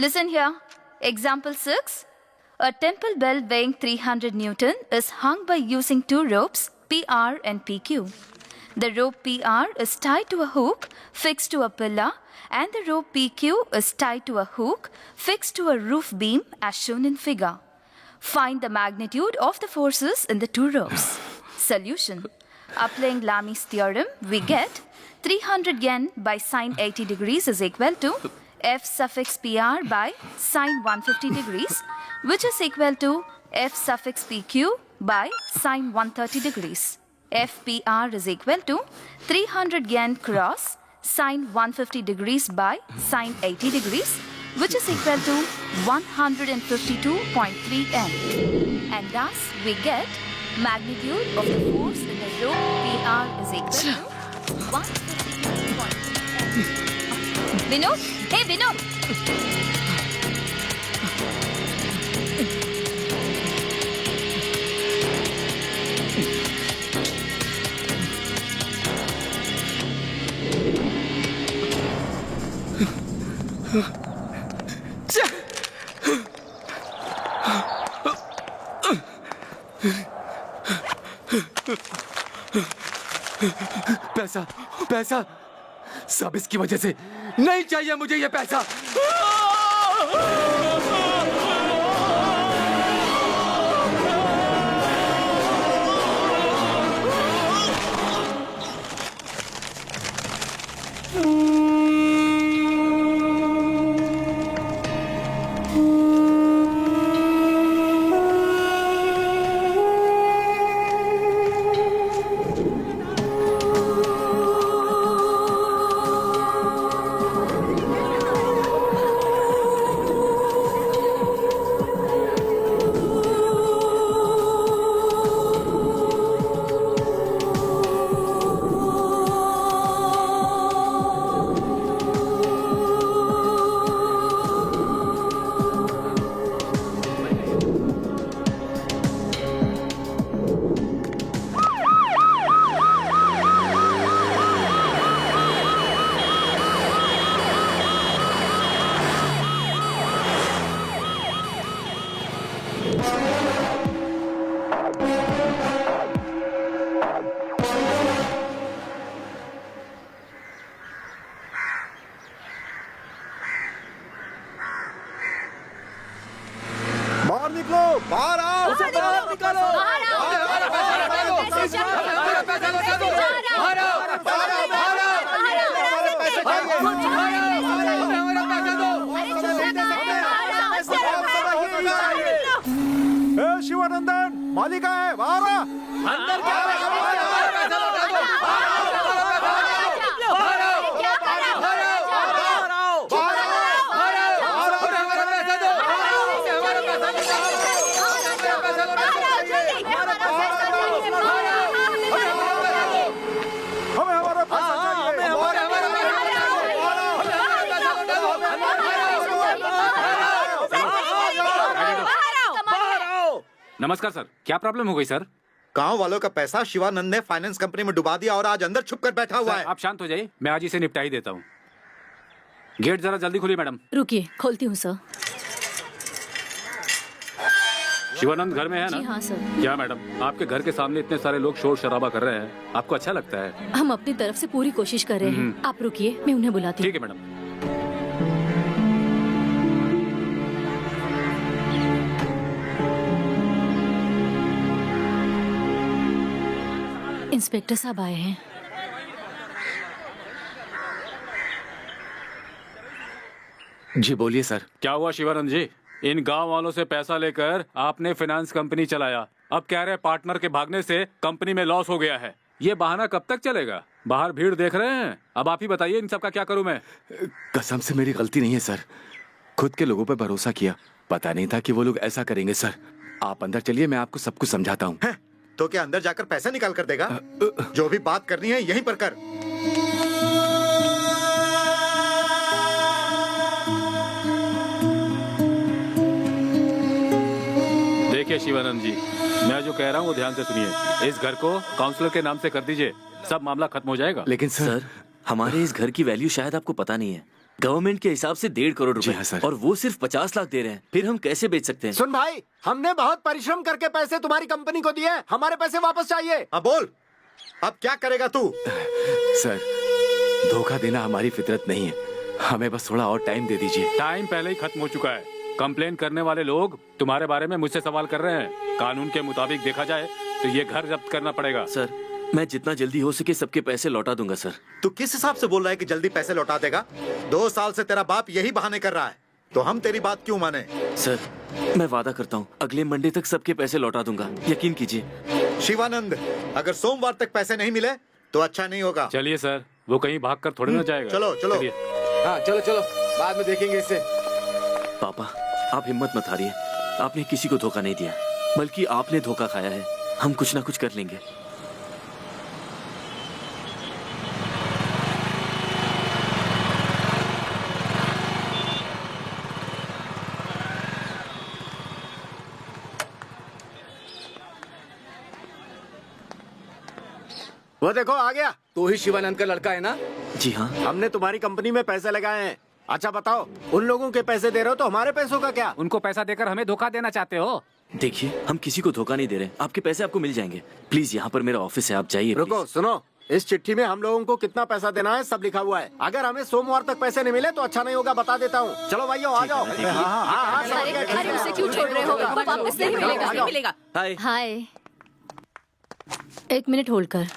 Listen here. Example 6. A temple bell weighing 300 Newton is hung by using two ropes, PR and PQ. The rope PR is tied to a hook fixed to a pillar, and the rope PQ is tied to a hook fixed to a roof beam as shown in figure. Find the magnitude of the forces in the two ropes. Solution. Applying Lami's theorem, we get 300 yen by sine 80 degrees is equal to F suffix PR by sine 150 degrees, which is equal to F suffix PQ by sine 130 degrees. FPR is equal to 300 yen cross sine 150 degrees by sine 80 degrees, which is equal to 152.3 N. And thus we get magnitude of the force in the rope PR is equal to 152.3 N. Vinod? Hey, Vinod! पैसा पैसा सब इसकी वजह से। नहीं चाहिए मुझे ये पैसा। शिवानंदन मालिका है बाहर आ। अंदर क्या नमस्कार सर, क्या प्रॉब्लम हो गई सर? गांव वालों का पैसा शिवानंद ने फाइनेंस कंपनी में डुबा दिया और आज अंदर छुप कर बैठा हुआ है। आप शांत हो जाइए, मैं आज इसे निपटा ही देता हूँ। गेट जरा जल्दी खोलिए मैडम। रुकिए, खोलती हूँ सर। शिवानंद घर में है ना? जी हाँ सर। क्या मैडम, आपके घर के सामने इतने सारे लोग शोर शराबा कर रहे हैं, आपको अच्छा लगता है? हम अपनी तरफ से पूरी कोशिश कर रहे हैं। आप रुकिए, मैं उन्हें बुलाती हूँ। ठीक है मैडम। इंस्पेक्टर साहब आए हैं। जी बोलिए सर। क्या हुआ शिवानंद जी? इन गांव वालों से पैसा लेकर आपने फाइनेंस कंपनी चलाया, अब कह रहे पार्टनर के भागने से कंपनी में लॉस हो गया है। ये बहाना कब तक चलेगा? बाहर भीड़ देख रहे हैं, अब आप ही बताइए इन सब का क्या करूं मैं? कसम से मेरी गलती नहीं है सर, खुद के लोगों पर भरोसा किया, पता नहीं था कि वो लोग ऐसा करेंगे सर। आप अंदर चलिए, मैं आपको सब कुछ समझाता हूँ। तो क्या अंदर जाकर पैसा निकाल कर देगा? जो भी बात करनी है यहीं पर कर। देखिए शिवानंद जी, मैं जो कह रहा हूँ वो ध्यान से सुनिए। इस घर को काउंसलर के नाम से कर दीजिए, सब मामला खत्म हो जाएगा। लेकिन सर हमारे इस घर की वैल्यू शायद आपको पता नहीं है। गवर्नमेंट के हिसाब से 1.5 करोड़ जी रुपए हाँ, सर। और वो सिर्फ 50 लाख दे रहे हैं, फिर हम कैसे बेच सकते हैं? सुन भाई, हमने बहुत परिश्रम करके पैसे तुम्हारी कंपनी को दिए, हमारे पैसे वापस चाहिए। अब बोल, अब क्या करेगा तू? सर, धोखा देना हमारी फितरत नहीं है, हमें बस थोड़ा और टाइम दे दीजिए। टाइम पहले ही खत्म हो चुका है। कंप्लेन करने वाले लोग तुम्हारे बारे में मुझसे सवाल कर रहे हैं। कानून के मुताबिक देखा जाए तो ये घर जब्त करना पड़ेगा। सर, मैं जितना जल्दी हो सके सबके पैसे लौटा दूंगा सर। तू किस हिसाब से बोल रहा है कि जल्दी पैसे लौटा देगा? 2 साल से तेरा बाप यही बहाने कर रहा है, तो हम तेरी बात क्यों माने? सर, मैं वादा करता हूँ अगले मंडे तक सबके पैसे लौटा दूंगा, यकीन कीजिए। शिवानंद, अगर सोमवार तक पैसे नहीं मिले तो अच्छा नहीं होगा। चलिए सर, वो कहीं भाग कर थोड़ी ना जाएगा। चलो, चलो। चलिए। हाँ चलो चलो, बाद में देखेंगे इसे। पापा, आप हिम्मत मत हारिए। आपने किसी को धोखा नहीं दिया, बल्कि आपने धोखा खाया है। हम कुछ ना कुछ कर लेंगे। वो देखो आ गया। तू ही शिवानंद का लड़का है ना? जी हाँ। हमने तुम्हारी कंपनी में पैसे लगाए हैं। अच्छा बताओ, उन लोगों के पैसे दे रहे हो तो हमारे पैसों का क्या? उनको पैसा देकर हमें धोखा देना चाहते हो? देखिए, हम किसी को धोखा नहीं दे रहे। आपके पैसे आपको मिल जाएंगे। प्लीज, यहाँ पर मेरा ऑफिस है, आप जाइए। रुको, प्लीज। सुनो, इस चिट्ठी में हम लोगों को कितना पैसा देना है सब लिखा हुआ है। अगर हमें सोमवार तक पैसे नहीं मिले तो अच्छा नहीं होगा, बता देता हूँ। चलो भाइयों आ जाओ। देखिए। हाँ, समझ अरे गए। अरे उसे क्यों छोड़ रहे हो? वो वापस नहीं मिलेगा, नहीं मिलेगा। हाय। हाय, 1 मिनट होल्ड कर।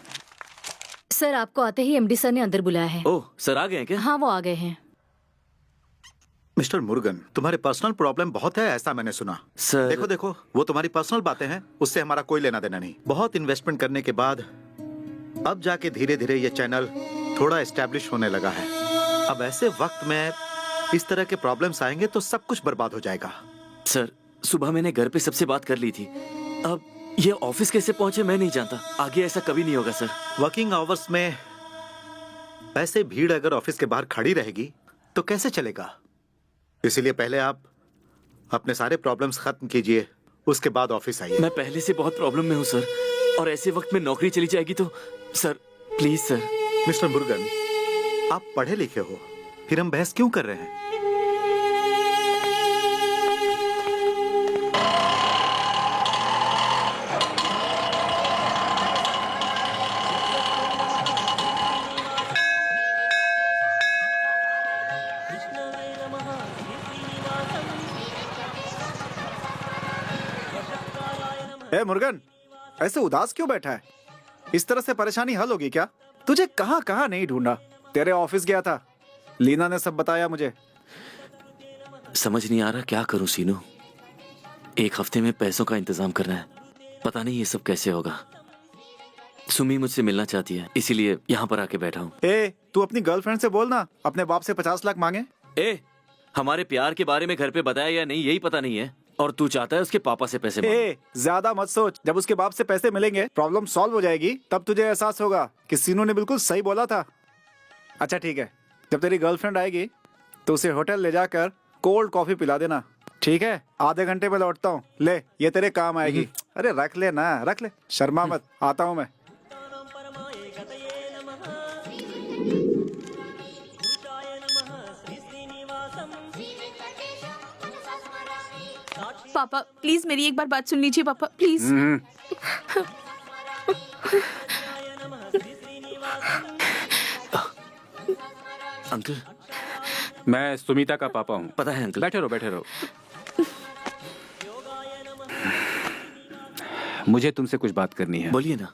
सर, आपको आते ही एमडी सर ने अंदर बुलाया है। ओह, सर आ गए हैं क्या? हाँ, वो आ गए हैं। मिस्टर मुरुगन, तुम्हारे पर्सनल प्रॉब्लम बहुत है, ऐसा मैंने सुना। सर, देखो देखो, वो तुम्हारी पर्सनल बातें हैं, उससे हमारा कोई लेना देना नहीं। बहुत इन्वेस्टमेंट करने के बाद अब जाके धीरे धीरे ये चैनल थोड़ा एस्टेब्लिश होने लगा है। अब ऐसे वक्त में इस तरह के प्रॉब्लम्स आएंगे तो सब कुछ बर्बाद हो जाएगा। सर, सुबह मैंने घर पे सबसे बात कर ली थी। अब ये ऑफिस कैसे पहुंचे मैं नहीं जानता। आगे ऐसा कभी नहीं होगा सर। वर्किंग आवर्स में ऐसे भीड़ अगर ऑफिस के बाहर खड़ी रहेगी तो कैसे चलेगा? इसीलिए पहले आप अपने सारे प्रॉब्लम्स खत्म कीजिए, उसके बाद ऑफिस आइए। मैं पहले से बहुत प्रॉब्लम में हूँ सर, और ऐसे वक्त में नौकरी चली जाएगी तो sir please sir. Mister Murugan, आप पढ़े लिखे हो, फिर हम बहस क्यों कर रहे हैं? ए मुर्गन, ऐसे उदास क्यों बैठा है? इस तरह से परेशानी हल होगी क्या? तुझे कहाँ कहाँ नहीं ढूंढा। तेरे ऑफिस गया था, लीना ने सब बताया मुझे। समझ नहीं आ रहा क्या करूं सीनू। 1 हफ्ते में पैसों का इंतजाम करना है, पता नहीं ये सब कैसे होगा। सुमी मुझसे मिलना चाहती है, इसीलिए यहाँ पर आके बैठा हूँ। ए, तू अपनी गर्लफ्रेंड से बोल ना, अपने बाप से 50 लाख मांगे। ए, हमारे प्यार के बारे में घर पे बताया या नहीं यही पता नहीं है, और तू चाहता है उसके पापा से पैसे मांगे। ए, ज्यादा मत सोच। जब उसके बाप से पैसे मिलेंगे, प्रॉब्लम सॉल्व हो जाएगी, तब तुझे एहसास होगा कि सीनू ने बिल्कुल सही बोला था। अच्छा ठीक है, जब तेरी गर्लफ्रेंड आएगी तो उसे होटल ले जाकर कोल्ड कॉफी पिला देना, ठीक है? आधे घंटे में लौटता हूँ, ले ये तेरे काम आएगी। अरे रख ले ना, रख ले, शर्मा मत। आता हूँ मैं। पापा प्लीज मेरी एक बार बात सुन लीजिए पापा प्लीज। अंकल, मैं सुमिता का पापा हूँ। पता है अंकल। बैठे रहो बैठे रहो। मुझे तुमसे कुछ बात करनी है। बोलिए ना।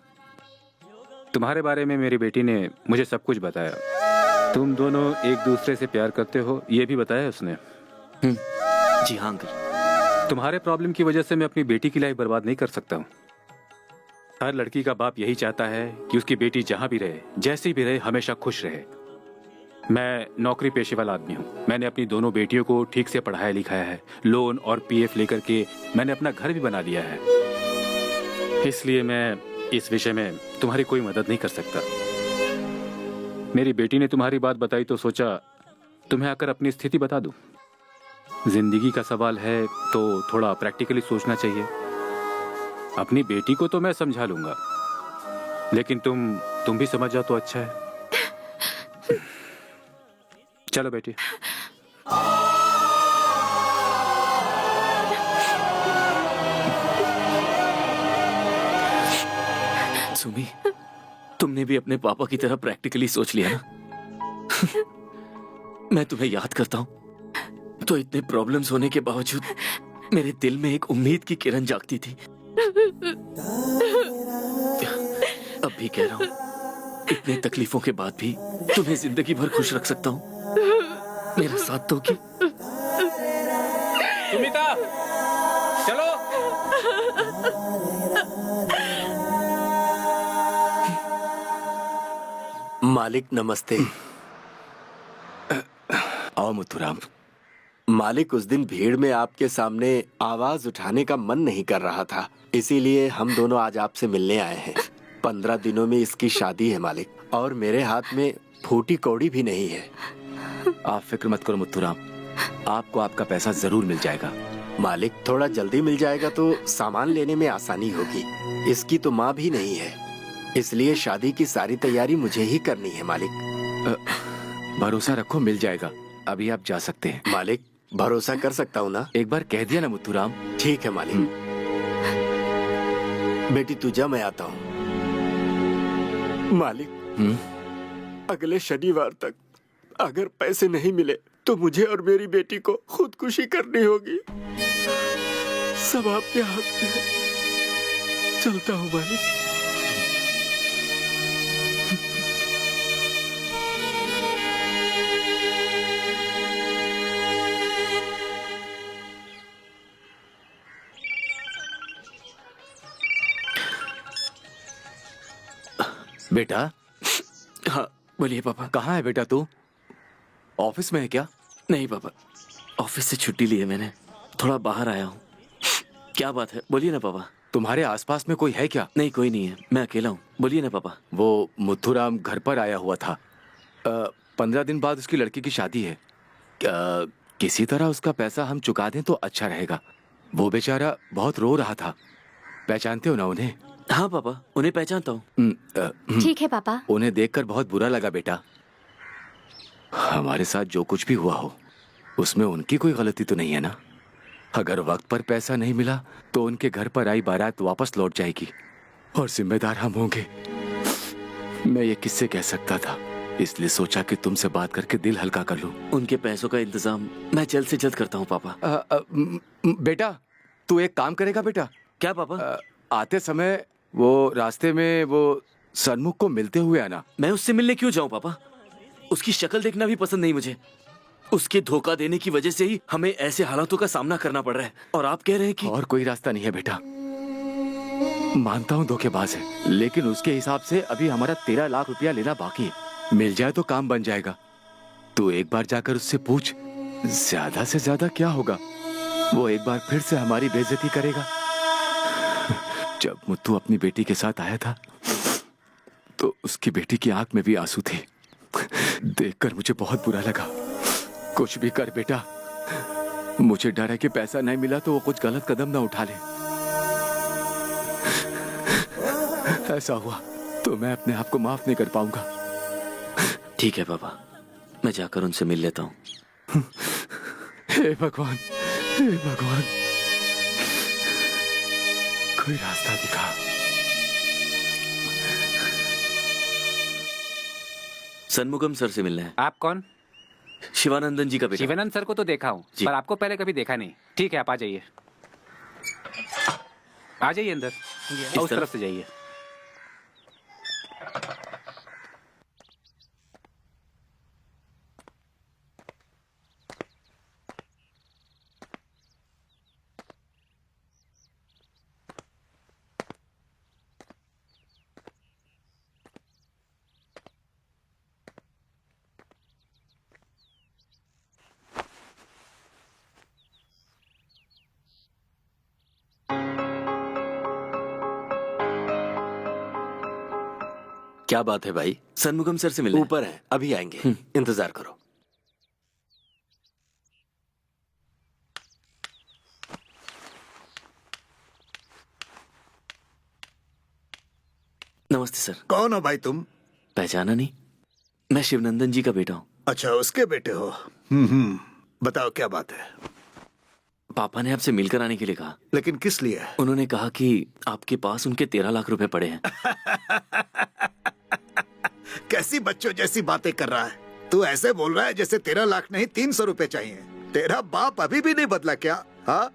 तुम्हारे बारे में मेरी बेटी ने मुझे सब कुछ बताया। तुम दोनों एक दूसरे से प्यार करते हो, ये भी बताया उसने। जी हाँ अंकल। तुम्हारे प्रॉब्लम की वजह से मैं अपनी बेटी की लाइफ बर्बाद नहीं कर सकता हूँ। हर लड़की का बाप यही चाहता है कि उसकी बेटी जहाँ भी रहे, जैसी भी रहे, हमेशा खुश रहे। मैं नौकरी पेशे वाला आदमी हूँ। मैंने अपनी दोनों बेटियों को ठीक से पढ़ाया लिखाया है। लोन और पीएफ लेकर के मैंने अपना घर भी बना लिया है। इसलिए मैं इस विषय में तुम्हारी कोई मदद नहीं कर सकता। मेरी बेटी ने तुम्हारी बात बताई तो सोचा तुम्हें आकर अपनी स्थिति बता दूं। जिंदगी का सवाल है तो थोड़ा प्रैक्टिकली सोचना चाहिए। अपनी बेटी को तो मैं समझा लूंगा, लेकिन तुम भी समझ जाओ तो अच्छा है। चलो बेटी। सुमी, तुमने भी अपने पापा की तरह प्रैक्टिकली सोच लिया ना? मैं तुम्हें याद करता हूं तो इतने प्रॉब्लम्स होने के बावजूद मेरे दिल में एक उम्मीद की किरण जागती थी। अब भी कह रहा हूं, इतने तकलीफों के बाद भी तुम्हें जिंदगी भर खुश रख सकता हूं। मेरा साथ दोगी? सुमिता, चलो। मालिक नमस्ते। आओ मुथुराम। मालिक, उस दिन भीड़ में आपके सामने आवाज उठाने का मन नहीं कर रहा था, इसीलिए हम दोनों आज आपसे मिलने आए हैं। 15 दिनों में इसकी शादी है मालिक, और मेरे हाथ में फूटी कौड़ी भी नहीं है। आप फिक्र मत करो मुथुराम, आपको आपका पैसा जरूर मिल जाएगा। मालिक, थोड़ा जल्दी मिल जाएगा तो सामान लेने में आसानी होगी। इसकी तो माँ भी नहीं है, इसलिए शादी की सारी तैयारी मुझे ही करनी है मालिक। भरोसा रखो, मिल जाएगा। अभी आप जा सकते हैं। मालिक, भरोसा कर सकता हूँ ना? एक बार कह दिया ना मुथुराम। ठीक है मालिक। बेटी तू जा, मैं आता हूँ। मालिक, अगले शनिवार तक अगर पैसे नहीं मिले तो मुझे और मेरी बेटी को खुदकुशी करनी होगी। सब आपके हाथ में है। चलता हूँ मालिक। बेटा। हाँ बोलिए पापा। कहाँ है बेटा तू? ऑफिस में है क्या? नहीं पापा, ऑफिस से छुट्टी ली है मैंने, थोड़ा बाहर आया हूँ। क्या बात है, बोलिए ना पापा। तुम्हारे आसपास में कोई है क्या? नहीं, कोई नहीं है, मैं अकेला हूँ। बोलिए ना पापा। वो मुथुराम घर पर आया हुआ था। 15 दिन बाद उसकी लड़की की शादी है। किसी तरह उसका पैसा हम चुका दें तो अच्छा रहेगा। वो बेचारा बहुत रो रहा था। पहचानते हो ना उन्हें? हाँ पापा, उन्हें पहचानता हूँ। ठीक है पापा। उन्हें देखकर बहुत बुरा लगा बेटा। हमारे साथ जो कुछ भी हुआ हो उसमें उनकी कोई गलती तो नहीं है ना? अगर वक्त पर पैसा नहीं मिला तो उनके घर पर आई बारात वापस लौट जाएगी और जिम्मेदार हम होंगे। मैं ये किससे कह सकता था, इसलिए सोचा कि तुमसे बात करके दिल हल्का कर लूं। उनके पैसों का इंतजाम मैं जल्द से जल्द करता हूँ पापा। बेटा तू एक काम करेगा बेटा? क्या पापा? आते समय वो रास्ते में वो सन्मुख को मिलते हुए आना। मैं उससे मिलने क्यों जाऊं पापा? उसकी शक्ल देखना भी पसंद नहीं मुझे। उसके धोखा देने की वजह से ही हमें ऐसे हालातों का सामना करना पड़ रहा है, और आप कह रहे हैं कि और कोई रास्ता नहीं है बेटा। मानता हूँ धोखेबाज है, लेकिन उसके हिसाब से अभी हमारा 13 लाख रुपया लेना बाकी है। मिल जाए तो काम बन जाएगा। तू एक बार जाकर उससे पूछ, ज्यादा से ज्यादा क्या होगा? वो एक बार फिर से हमारी बेइज्जती करेगा। जब मुत्तू अपनी बेटी के साथ आया था तो उसकी बेटी की आंख में भी आंसू थे। देखकर मुझे बहुत बुरा लगा। कुछ भी कर बेटा, मुझे डर है कि पैसा नहीं मिला तो वो कुछ गलत कदम ना उठा ले। ऐसा हुआ तो मैं अपने आप को माफ नहीं कर पाऊंगा। ठीक है पापा, मैं जाकर उनसे मिल लेता हूँ। हे भगवान, हे भगवान, कोई रास्ता दिखा। सन्मुगम सर से मिलना है। आप कौन? शिवानंदन जी का बेटा। शिवानंद सर को तो देखा हूँ, जी। पर आपको पहले कभी देखा नहीं। ठीक है, आप आ जाइए। आ जाइए अंदर, उस तरफ से जाइए। क्या बात है भाई? सन्मुगम सर से मिलना है। ऊपर है, अभी आएंगे, इंतजार करो। नमस्ते सर। कौन हो भाई तुम? पहचाना नहीं? मैं शिवनंदन जी का बेटा हूँ। अच्छा, उसके बेटे हो। बताओ क्या बात है। पापा ने आपसे मिलकर आने के लिए कहा। लेकिन किस लिए? उन्होंने कहा कि आपके पास उनके 13 लाख रुपए पड़े हैं। कैसी बच्चों जैसी बातें कर रहा है तू। ऐसे बोल रहा है जैसे 13 लाख नहीं 300 रुपए चाहिए। तेरा बाप अभी भी नहीं बदला क्या? हाँ,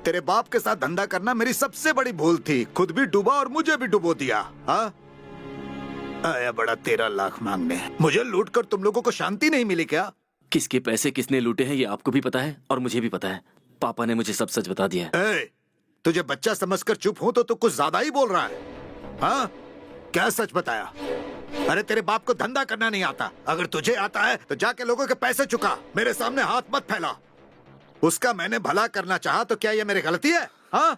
तेरे बाप के साथ धंधा करना मेरी सबसे बड़ी भूल थी। खुद भी डूबा और मुझे भी डुबो दिया। हाँ, आया बड़ा 13 लाख मांगने। मुझे लूट कर तुम लोगों को शांति नहीं मिली क्या? किसके पैसे किसने लूटे हैं ये आपको भी पता है और मुझे भी पता है। पापा ने मुझे सब सच बता दिया है। तुझे बच्चा समझकर चुप हूं तो तू कुछ ज्यादा ही बोल रहा है। हाँ, क्या सच बताया? अरे तेरे बाप को धंधा करना नहीं आता। अगर तुझे आता है तो जाके लोगों के पैसे चुका। मेरे सामने हाथ मत फैला। उसका मैंने भला करना चाहा तो क्या ये मेरी गलती है? हाँ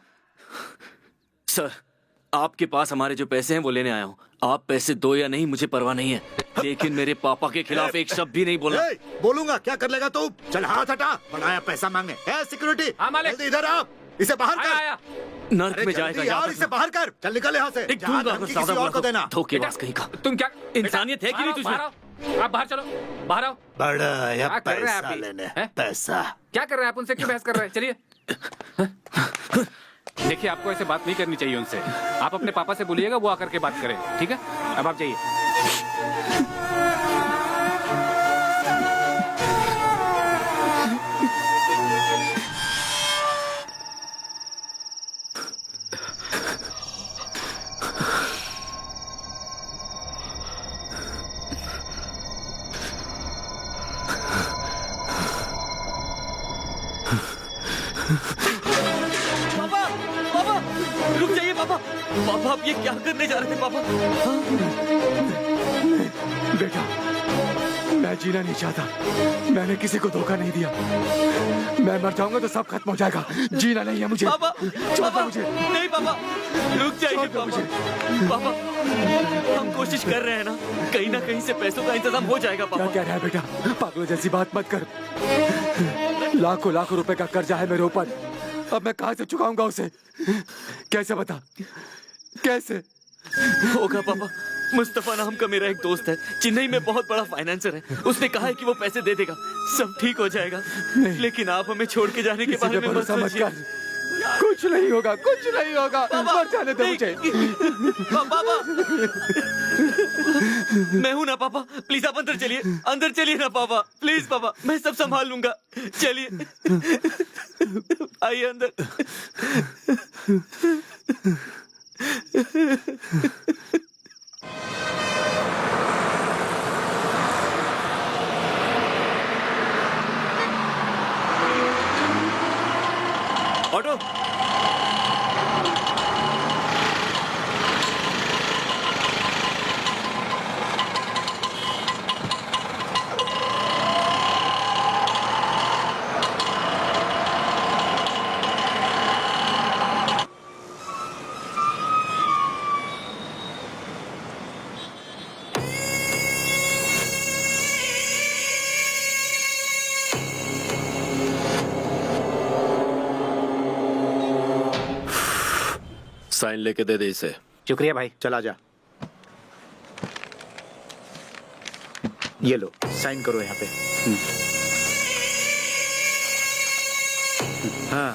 सर, आपके पास हमारे जो पैसे हैं वो लेने आया हूँ। आप पैसे दो या नहीं मुझे परवाह नहीं है, लेकिन मेरे पापा के खिलाफ एक शब्द भी नहीं बोलना। बोलूंगा। क्या कर लेगा तू? चल हाथ हटा। बनाया पैसा मांगे। सिक्योरिटी, जल्दी इधर आ। इसे बाहर कर। नर्क में जाएगा यार, इसे बाहर कर। चल निकल यहाँ से। जहाँ धमकी किसी और को देना। धोखेबाज कहीं का। तुम क्या इंसानियत है कि नहीं तुझमें? आप बाहर चलो, बाहर आओ। बड़ा या क्या कर रहे हैं पैसा आप ये? लेने। हैं? पैसा क्या कर रहे हैं आप? उनसे क्यों बहस कर रहे हैं? चलिए। देखिए, आपको ऐसे बात नहीं करनी चाहिए उनसे। आप अपने पापा से बोलिएगा, वो आकर के बात करें, ठीक है? अब आप जाइए। पापा, पापा, रुक जाइए पापा। पापा, आप ये क्या करने जा रहे थे पापा? बेटा, मैं जीना नहीं चाहता। मैंने किसी को धोखा नहीं दिया। मैं मर जाऊंगा तो सब खत्म हो जाएगा। जीना नहीं है मुझे। पापा, छोड़ दो मुझे। नहीं पापा, रुक जाइए पापा। पापा, हम कोशिश कर रहे हैं ना कहीं से पैसों का इंतजाम हो जाएगा क्या पापा। कह रहा है बेटा? पागलों जैसी बात मत कर। लाखों लाखों रुपए का कर्जा है मेरे ऊपर। अब मैं कहाँ से चुकाऊंगा उसे? कैसे बता? कैसे होगा पापा। मुस्तफा नाम का मेरा एक दोस्त है, चेन्नई में बहुत बड़ा फाइनेंसर है। उसने कहा है कि वो पैसे दे देगा, सब ठीक हो जाएगा। लेकिन आप हमें छोड़ के जाने के किसी बारे पे में मत भरोसा मत सोचिए। कर। कुछ नहीं होगा, कुछ नहीं होगा। मर जाने दो मुझे। पापा, मैं हूं ना पापा। प्लीज आप अंदर चलिए ना पापा। प्लीज पापा, मैं सब संभाल लूंगा। चलिए, आइए अंदर। ऑटो। साइन लेके दे दे इसे। शुक्रिया भाई। चला जा। ये लो, साइन करो यहाँ पे। हाँ,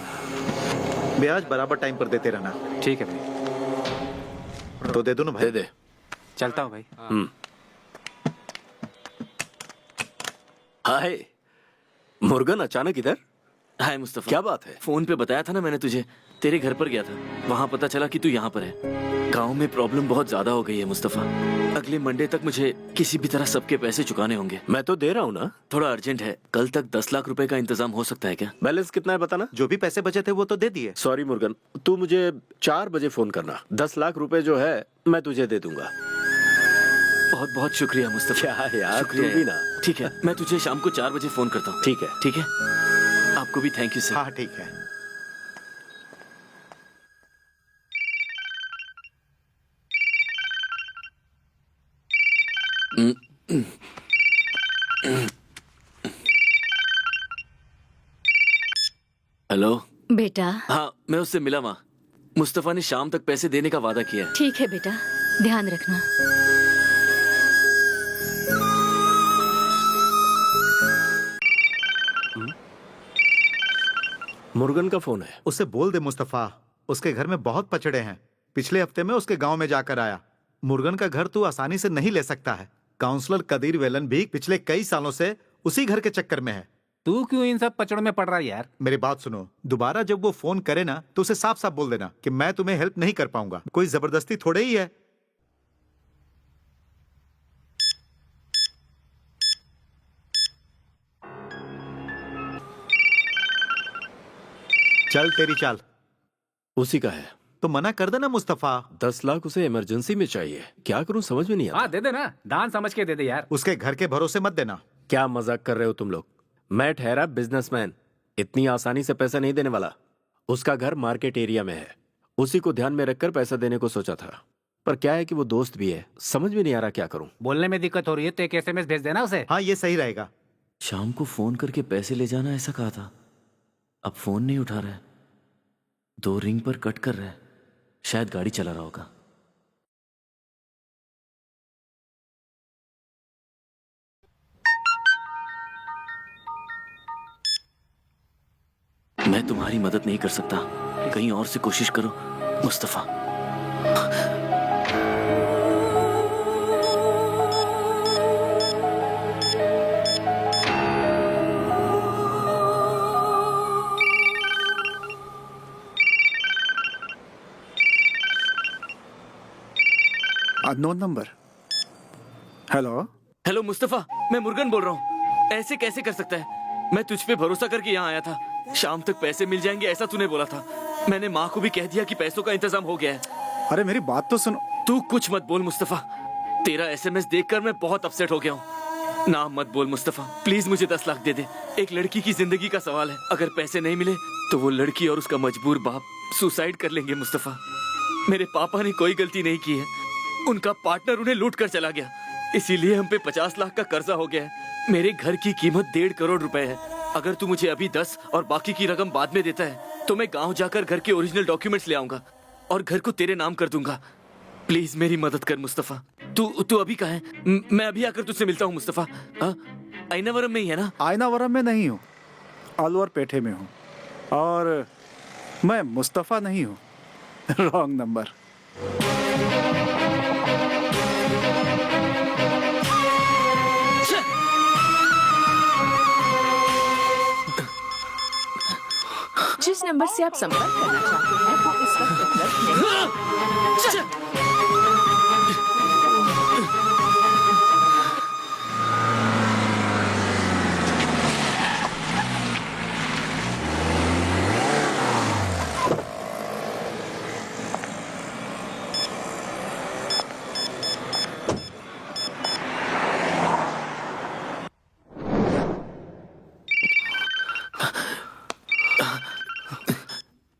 ब्याज बराबर टाइम पर देते रहना। ठीक है भाई। तो दे दो ना भाई। दे दे। चलता हूँ भाई। हाय मुर्गन, अचानक इधर? हाय मुस्तफा। क्या बात है? फोन पे बताया था ना मैंने तुझे, तेरे घर पर गया था। वहाँ पता चला कि तू यहाँ पर है। गांव में प्रॉब्लम बहुत ज्यादा हो गई है मुस्तफा। अगले मंडे तक मुझे किसी भी तरह सबके पैसे चुकाने होंगे। मैं तो दे रहा हूँ ना। थोड़ा अर्जेंट है, कल तक 10 लाख रुपए का इंतजाम हो सकता है क्या? बैलेंस कितना है बताना। जो भी पैसे बचे थे वो तो दे दिए। सॉरी मुर्गन, तू मुझे 4 बजे फोन करना। 10 लाख रुपए जो है मैं तुझे दे दूंगा। बहुत बहुत शुक्रिया मुस्तफा। क्या यार, शुक्रिया तू भी यार। ना। ठीक है, मैं तुझे शाम को 4 बजे फोन करता हूँ। ठीक है। ठीक है, आपको भी थैंक यू सर। हाँ ठीक है। हेलो। बेटा। हाँ, मैं उससे मिला वहाँ। मुस्तफा ने शाम तक पैसे देने का वादा किया है। ठीक है बेटा, ध्यान रखना। मुर्गन का फोन है। उससे बोल दे मुस्तफा, उसके घर में बहुत पचड़े हैं। पिछले हफ्ते में उसके गांव में जाकर आया। मुर्गन का घर तू आसानी से नहीं ले सकता है। काउंसलर कदीर वेलन भी पिछले कई सालों से उसी घर के चक्कर में है। तू क्यों इन सब पचड़ों में पड़ रहा है यार? मेरी बात सुनो, दोबारा जब वो फोन करे ना तो उसे साफ साफ बोल देना कि मैं तुम्हें हेल्प नहीं कर पाऊंगा। कोई जबरदस्ती थोड़े ही है। चल तेरी चाल। उसी का है तो मना कर देना मुस्तफा। 10 लाख उसे इमरजेंसी में चाहिए। क्या करूं समझ में नहीं आता। हाँ दे दे ना, दान समझ के दे दे यार। उसके घर के भरोसे मत देना। क्या मजाक कर रहे हो तुम लोग? मैं ठहरा बिजनेसमैन, इतनी आसानी से पैसा नहीं देने वाला। उसका घर मार्केट एरिया में है, उसी को ध्यान में रखकर पैसा देने को सोचा था। पर क्या है कि वो दोस्त भी है, समझ में नहीं आ रहा क्या करूं। बोलने में दिक्कत हो रही है तो एक SMS भेज देना उसे। हाँ ये सही रहेगा। शाम को फोन करके पैसे ले जाना ऐसा कहा था, अब फोन नहीं उठा रहा है। 2 रिंग पर कट कर रहा है, शायद गाड़ी चला रहा होगा। मैं तुम्हारी मदद नहीं कर सकता, कहीं और से कोशिश करो Mustafa. Unknown number. Hello. Hello Mustafa, मैं मुर्गन बोल रहा हूँ। ऐसे कैसे कर सकता है? मैं तुझ पे भरोसा करके यहाँ आया था। शाम तक पैसे मिल जाएंगे ऐसा तूने बोला था। मैंने माँ को भी कह दिया कि पैसों का इंतजाम हो गया है। अरे मेरी बात तो सुनो। तू कुछ मत बोल मुस्तफा, तेरा SMS देखकर मैं बहुत अपसेट हो गया हूँ। ना मत बोल मुस्तफा, प्लीज मुझे 10 लाख दे दे। एक लड़की की जिंदगी का सवाल है, अगर पैसे नहीं मिले तो वो लड़की और उसका मजबूर बाप सुसाइड कर लेंगे मुस्तफा। मेरे पापा ने कोई गलती नहीं की है, उनका पार्टनर उन्हें लूट कर चला गया, इसीलिए हम पे 50 लाख का कर्जा हो गया है। मेरे घर की कीमत 1.5 करोड़ रुपए है। अगर तू मुझे अभी 10 और बाकी की रकम बाद में देता है तो मैं गांव जाकर घर के ओरिजिनल डॉक्यूमेंट्स ले आऊंगा और घर को तेरे नाम कर दूंगा। प्लीज मेरी मदद कर मुस्तफा। तू अभी कहाँ है? मैं अभी आकर तुझसे मिलता हूँ मुस्तफा। आइनावरम में ही है ना? आइनावरम में नहीं हूँ, अलवर पेठे में हूँ। और मैं मुस्तफा नहीं हूँ। Wrong number. जिस नंबर से आप संपर्क करना चाहते हैं वो इस वक्त उपलब्ध नहीं है।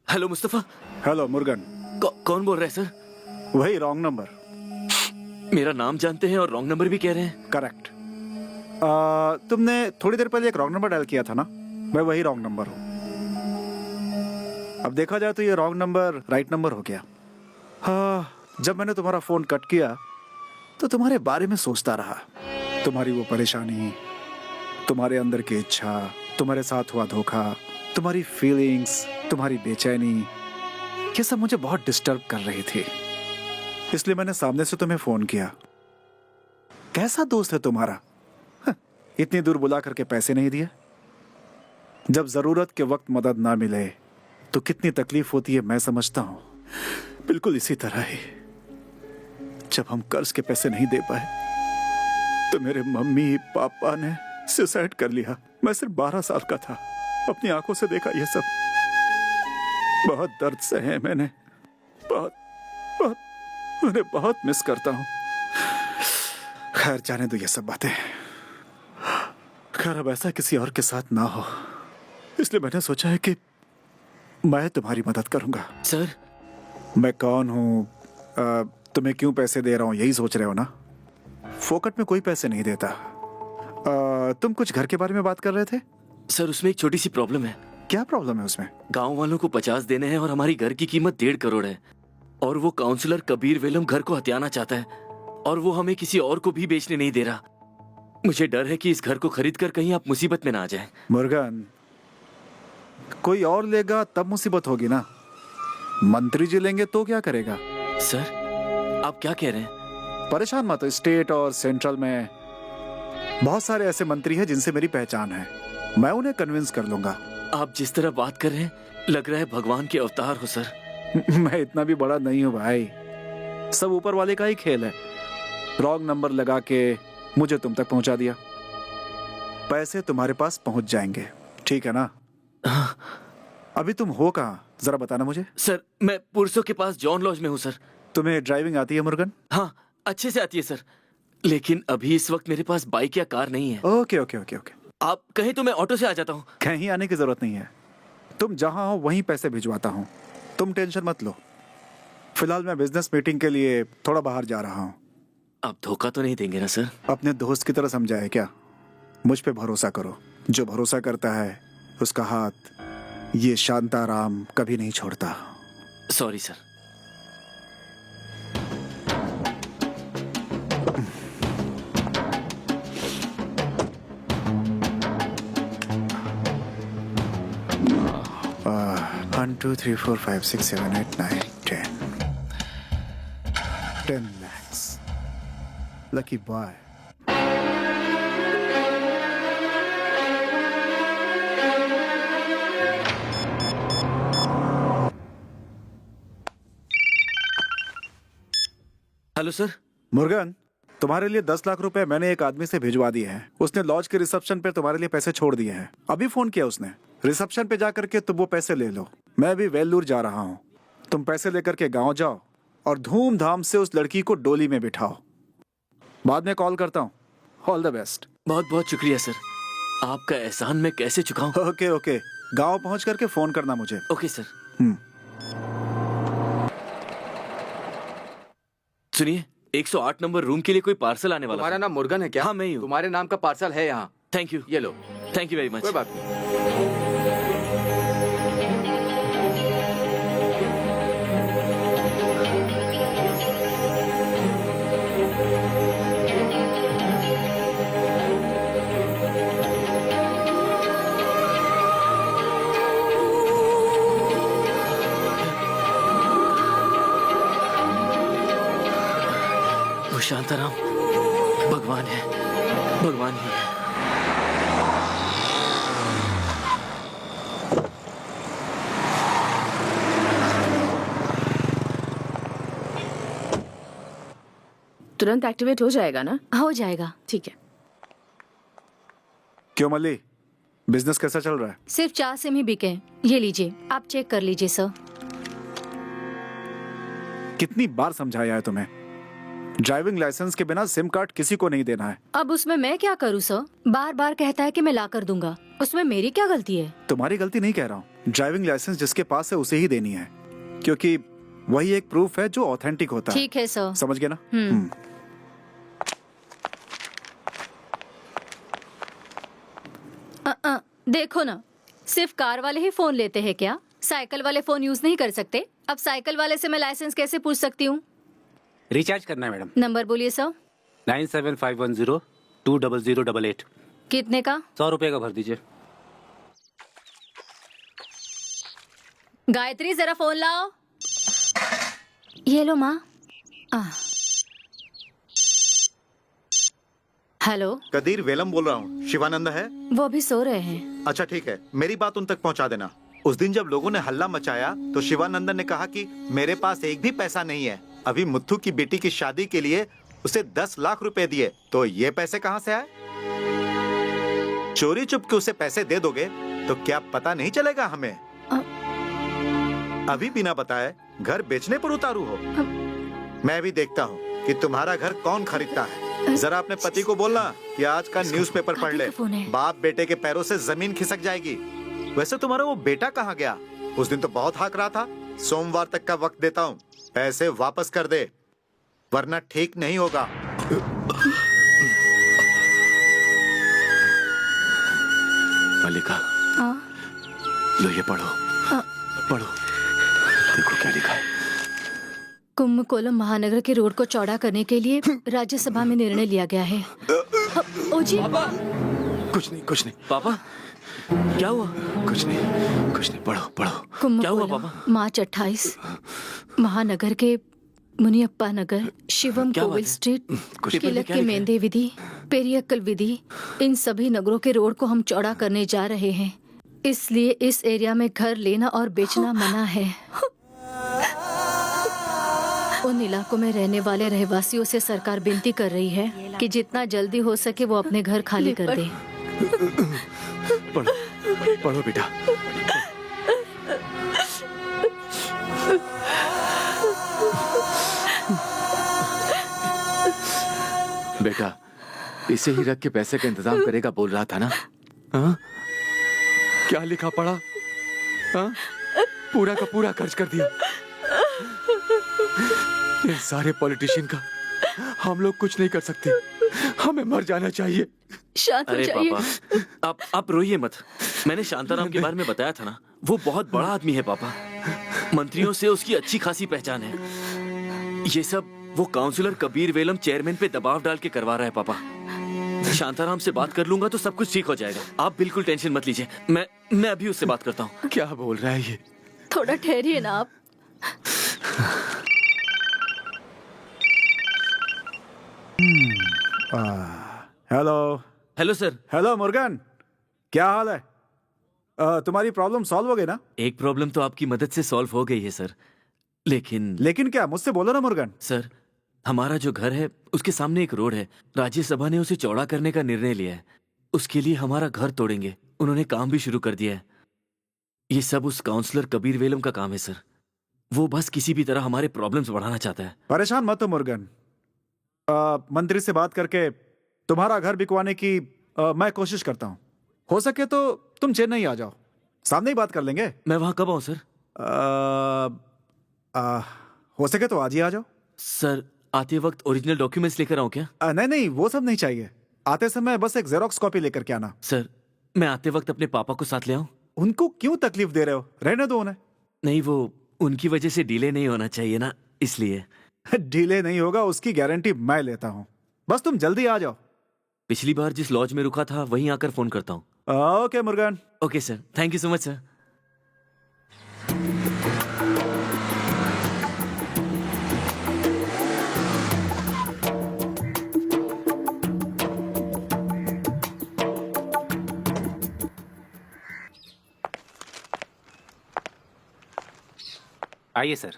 हेलो मुस्तफा। हेलो मुर्गन। कौन बोल रहा है सर? वही रॉन्ग नंबर। मेरा नाम जानते हैं और रॉन्ग नंबर भी कह रहे हैं। करेक्ट। तुमने थोड़ी देर पहले एक रॉन्ग नंबर डायल किया था ना? मैं वही रॉन्ग नंबर हूँ। अब देखा जाए तो ये रॉन्ग नंबर राइट नंबर हो गया। हाँ, जब मैंने तुम्हारा फोन कट किया तो तुम्हारे बारे में सोचता रहा। तुम्हारी वो परेशानी, तुम्हारे अंदर की इच्छा, तुम्हारे साथ हुआ धोखा, तुम्हारी फीलिंग्स, तुम्हारी बेचैनी, ये सब मुझे बहुत डिस्टर्ब कर रही थी। इसलिए मैंने सामने से तुम्हें फोन किया। कैसा दोस्त है तुम्हारा? इतनी दूर बुला करके पैसे नहीं दिए। जब जरूरत के वक्त मदद ना मिले तो कितनी तकलीफ होती है मैं समझता हूं। बिल्कुल इसी तरह ही जब हम कर्ज के पैसे नहीं दे पाए तो मेरे मम्मी पापा ने सुसाइड कर लिया। मैं सिर्फ 12 साल का था, अपनी आंखों से देखा ये सब। बहुत दर्द सहे मैंने, उन्हें बहुत मिस करता हूं। खैर जाने दो ये सब बातें। खैर अब ऐसा किसी और के साथ ना हो, इसलिए मैंने सोचा है कि मैं तुम्हारी मदद करूंगा। सर मैं कौन हूं, तुम्हें क्यों पैसे दे रहा हूं, यही सोच रहे हो ना? फोकट में कोई पैसे नहीं देता। तुम कुछ घर के बारे में बात कर रहे थे? सर उसमें एक छोटी सी प्रॉब्लम है। क्या प्रॉब्लम है उसमें? गांव वालों को 50 देने हैं और हमारी घर की कीमत 1.5 करोड़ है और वो काउंसलर कबीर वेलम घर को हथियाना चाहता है और वो हमें किसी और को भी बेचने नहीं दे रहा। मुझे डर है कि इस घर को खरीद कर कहीं आप मुसीबत में ना आ जाएं। मुर्गन, कोई और लेगा तब मुसीबत होगी ना। मंत्री जी लेंगे तो क्या करेगा? सर आप क्या कह रहे हैं? परेशान मत हो, स्टेट और सेंट्रल में बहुत सारे ऐसे मंत्री हैं जिनसे मेरी पहचान है, मैं उन्हें कन्विंस कर लूंगा। आप जिस तरह बात कर रहे हैं लग रहा है भगवान के अवतार हो सर। मैं इतना भी बड़ा नहीं हूँ भाई, सब ऊपर वाले का ही खेल है। रॉन्ग नंबर लगा के मुझे तुम तक पहुंचा दिया, पैसे तुम्हारे पास पहुंच जाएंगे, ठीक है ना? हाँ। अभी तुम हो कहाँ जरा बताना मुझे। सर मैं पुरसों के पास जॉन लॉज में हूँ सर। तुम्हें ड्राइविंग आती है मुर्गन? हाँ अच्छे से आती है सर, लेकिन अभी इस वक्त मेरे पास बाइक या कार नहीं है। ओके ओके ओके ओके, आप कहें तो मैं ऑटो से आ जाता हूँ। कहीं आने की जरूरत नहीं है, तुम जहां हो वहीं पैसे भिजवाता हूँ, तुम टेंशन मत लो। फिलहाल मैं बिजनेस मीटिंग के लिए थोड़ा बाहर जा रहा हूँ। आप धोखा तो नहीं देंगे ना सर? अपने दोस्त की तरह समझाए क्या? मुझ पे भरोसा करो, जो भरोसा करता है उसका हाथ ये शांताराम कभी नहीं छोड़ता। Sorry sir. One, 2, 3, 4, 5, 6, 7, 8, 9, 10. 10 lakhs. Lucky boy. Hello sir. Murugan, तुम्हारे लिए 10 लाख रुपए मैंने एक आदमी से भिजवा दिए हैं। उसने लॉज के रिसेप्शन पे तुम्हारे लिए पैसे छोड़ दिए हैं। अभी फोन किया उसने। रिसेप्शन पे जाकर के तुम वो पैसे ले लो। मैं भी वेल्लूर जा रहा हूँ, तुम पैसे लेकर के गांव जाओ और धूमधाम से उस लड़की को डोली में बिठाओ। बाद में कॉल करता हूँ। All the best. बहुत बहुत शुक्रिया सर, आपका एहसान मैं कैसे चुकाऊं? ओके ओके, गांव पहुंच करके फोन करना मुझे। Okay sir. सुनिए, 108 नंबर रूम के लिए कोई पार्सल आने वाला। तुम्हारा नाम मुर्गन है क्या? हाँ मैं ही हूँ। तुम्हारे नाम का पार्सल है यहाँ। Thank you. ये लो। Thank you very much. कोई बात नहीं। वो शांताराम भगवान है, भगवान ही है। तुरंत एक्टिवेट हो जाएगा ना? हो जाएगा। ठीक है। क्यों मल्ली, बिजनेस कैसा चल रहा है? सिर्फ 4 सिम ही बिके। ये लीजिए, आप चेक कर लीजिए सर। कितनी बार समझाया है तुम्हें? ड्राइविंग लाइसेंस के बिना सिम कार्ड किसी को नहीं देना है। अब उसमें मैं क्या करूँ सर? बार बार कहता है कि मैं ला कर दूंगा, उसमें मेरी क्या गलती है? तुम्हारी गलती नहीं कह रहा हूँ, ड्राइविंग लाइसेंस जिसके पास है उसे ही देनी है, क्योंकि वही एक प्रूफ है जो ऑथेंटिक होता है। ठीक है सर। समझ गए ना? देखो ना, सिर्फ कार वाले ही फोन लेते हैं क्या? साइकिल वाले फोन यूज नहीं कर सकते? अब साइकिल वाले से मैं लाइसेंस कैसे पूछ सकती हूँ? रिचार्ज करना है मैडम। नंबर बोलिए सर। 9751020088। कितने का? 100 रुपए का भर दीजिए। गायत्री जरा फोन लाओ। ये लो माँ। हेलो, कदीर वेलम बोल रहा हूँ। शिवानंद है? वो अभी सो रहे हैं। अच्छा ठीक है, मेरी बात उन तक पहुँचा देना। उस दिन जब लोगों ने हल्ला मचाया तो शिवानंदन ने कहा कि मेरे पास एक भी पैसा नहीं है। अभी मुत्थू की बेटी की शादी के लिए उसे 10 लाख रुपए दिए, तो ये पैसे कहाँ से आए? चोरी चुप के उसे पैसे दे दोगे तो क्या पता नहीं चलेगा हमें? अभी बिना बताए घर बेचने पर उतारू हो। मैं भी देखता हूँ कि तुम्हारा घर कौन खरीदता है। जरा अपने पति को बोलना कि आज का न्यूज़पेपर पढ़ ले। बाप बेटे के पैरों से जमीन खिसक जाएगी। वैसे तुम्हारा वो बेटा कहाँ गया? उस दिन तो बहुत हाक रहा था। सोमवार तक का वक्त देता हूँ, पैसे वापस कर दे, वरना ठीक नहीं होगा। मल्लिका, लो ये पढ़ो। पढ़ो, देखो क्या लिखा है। कुंभकोणम महानगर के रोड को चौड़ा करने के लिए राज्यसभा में निर्णय लिया गया है। ओ जी। कुछ नहीं, कुछ नहीं। पापा, क्या हुआ? कुछ नहीं, पढ़ो क्या हुआ कुंभकोणम, पापा? मार्च 28 महानगर के मुनियप्पा नगर, शिवम क्या बात कोविल है? स्ट्रीट, पेपर में किलक क्या के लिखा है? मेंदे विधि, पेरियक्कल विधि, इन सभी नगरों के रोड को हम चौड़ा करने जा रहे हैं। इसलिए इस एरिया में घर लेना और बेचना मना है। उन इलाकों में रहने वाले रहवासियों से सरकार विनती कर रही है कि जितना जल्दी हो सके वो अपने घर खाली कर दे। पढ़ो बेटा। बेटा, इसे ही रख के पैसे का इंतजाम करेगा बोल रहा था ना? हाँ? क्या लिखा पढ़ा? हाँ? पूरा का पूरा खर्च कर दिया। इन सारे पॉलिटिशियन का हम लोग कुछ नहीं कर सकते। हमें मर जाना चाहिए। शांत हो अरे जाइए। पापा, आप रोइए मत। मैंने शांताराम के बारे में बताया था ना, वो बहुत बड़ा आदमी है पापा। मंत्रियों से उसकी अच्छी खासी पहचान है। ये सब वो काउंसलर कबीर वेलम चेयरमैन पे दबाव डाल के करवा रहा है पापा। शांताराम से बात कर लूंगा तो सब कुछ ठीक हो जाएगा। आप बिल्कुल टेंशन मत लीजिए। मैं अभी उससे बात करता हूँ। क्या बोल रहा है ये? थोड़ा ठहरिए ना आप। Hello. Hello sir. Hello Murugan, क्या हाल है? तुम्हारी प्रॉब्लम सॉल्व हो गई ना? एक प्रॉब्लम तो आपकी मदद से सॉल्व हो गई है सर, लेकिन क्या? मुझसे बोलो ना मुर्गन। सर, हमारा जो घर है उसके सामने एक रोड है। राज्यसभा ने उसे चौड़ा करने का निर्णय लिया है। उसके लिए हमारा घर तोड़ेंगे। उन्होंने काम भी शुरू कर दिया है। ये सब उस काउंसलर कबीर वेलम का काम है सर। वो बस किसी भी तरह हमारे प्रॉब्लम्स बढ़ाना चाहता है। परेशान मत हो मुर्गन। मंत्री से बात करके तुम्हारा घर बिकवाने की मैं कोशिश करता हूँ। हो सके तो तुम चेन्नई आ जाओ, सामने ही बात कर लेंगे। मैं वहां कब आऊं सर? हो सके तो आज ही आ जाओ। सर, आते वक्त ओरिजिनल डॉक्यूमेंट्स लेकर आऊं क्या? नहीं, वो सब नहीं चाहिए। आते समय बस एक जेरोक्स कॉपी लेकर के आना। सर, मैं आते वक्त अपने पापा को साथ ले आऊं? उनको क्यों तकलीफ दे रहे हो? रहने दो उन्हें। नहीं, वो उनकी वजह से डिले नहीं होना चाहिए ना, इसलिए। डिले नहीं होगा उसकी गारंटी मैं लेता हूँ। बस तुम जल्दी आ जाओ। पिछली बार जिस लॉज में रुका था वहीं आकर फोन करता हूँ। Okay Murugan. Okay sir, thank you so much sir. आइए सर।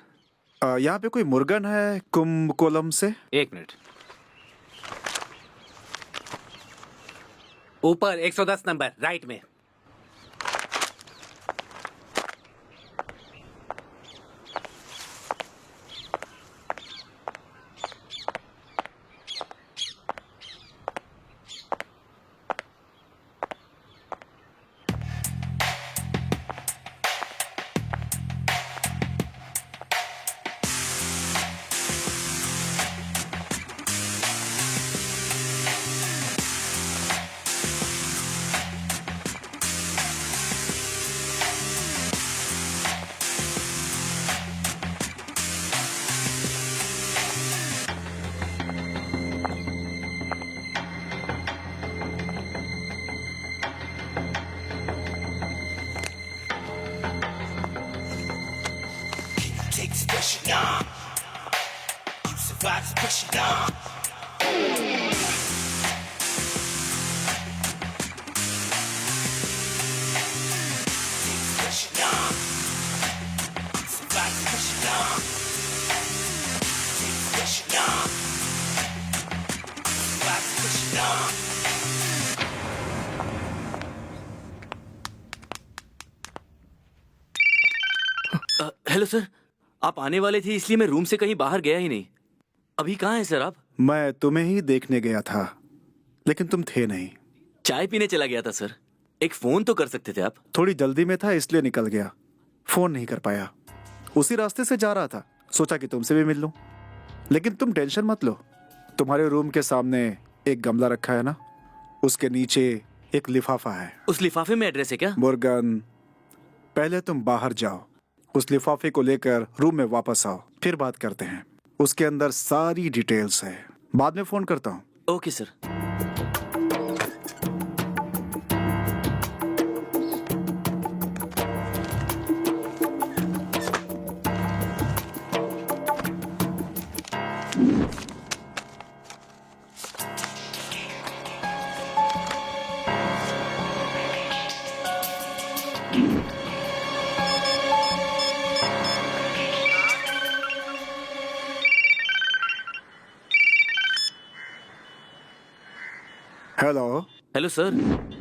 यहाँ पे कोई मुर्गन है कुंभकोणम से? एक मिनट। ऊपर 110 नंबर, राइट में। हेलो सर, आप आने वाले थे इसलिए मैं रूम से कहीं बाहर गया ही नहीं। अभी कहाँ हैं सर आप? मैं तुम्हें ही देखने गया था, लेकिन तुम थे नहीं। चाय पीने चला गया था सर। एक फोन तो कर सकते थे आप। थोड़ी जल्दी में था इसलिए निकल गया, फोन नहीं कर पाया। उसी रास्ते से जा रहा था, सोचा कि तुमसे भी मिल लूं। लेकिन तुम टेंशन मत लो, तुम्हारे रूम के सामने एक गमला रखा है ना, उसके नीचे एक लिफाफा है। उस लिफाफे में एड्रेस है क्या? मुर्गन, पहले तुम बाहर जाओ, उस लिफाफे को लेकर रूम में वापस आओ, फिर बात करते हैं। उसके अंदर सारी डिटेल्स है। बाद में फोन करता हूँ। Okay sir. Hello. Hello sir.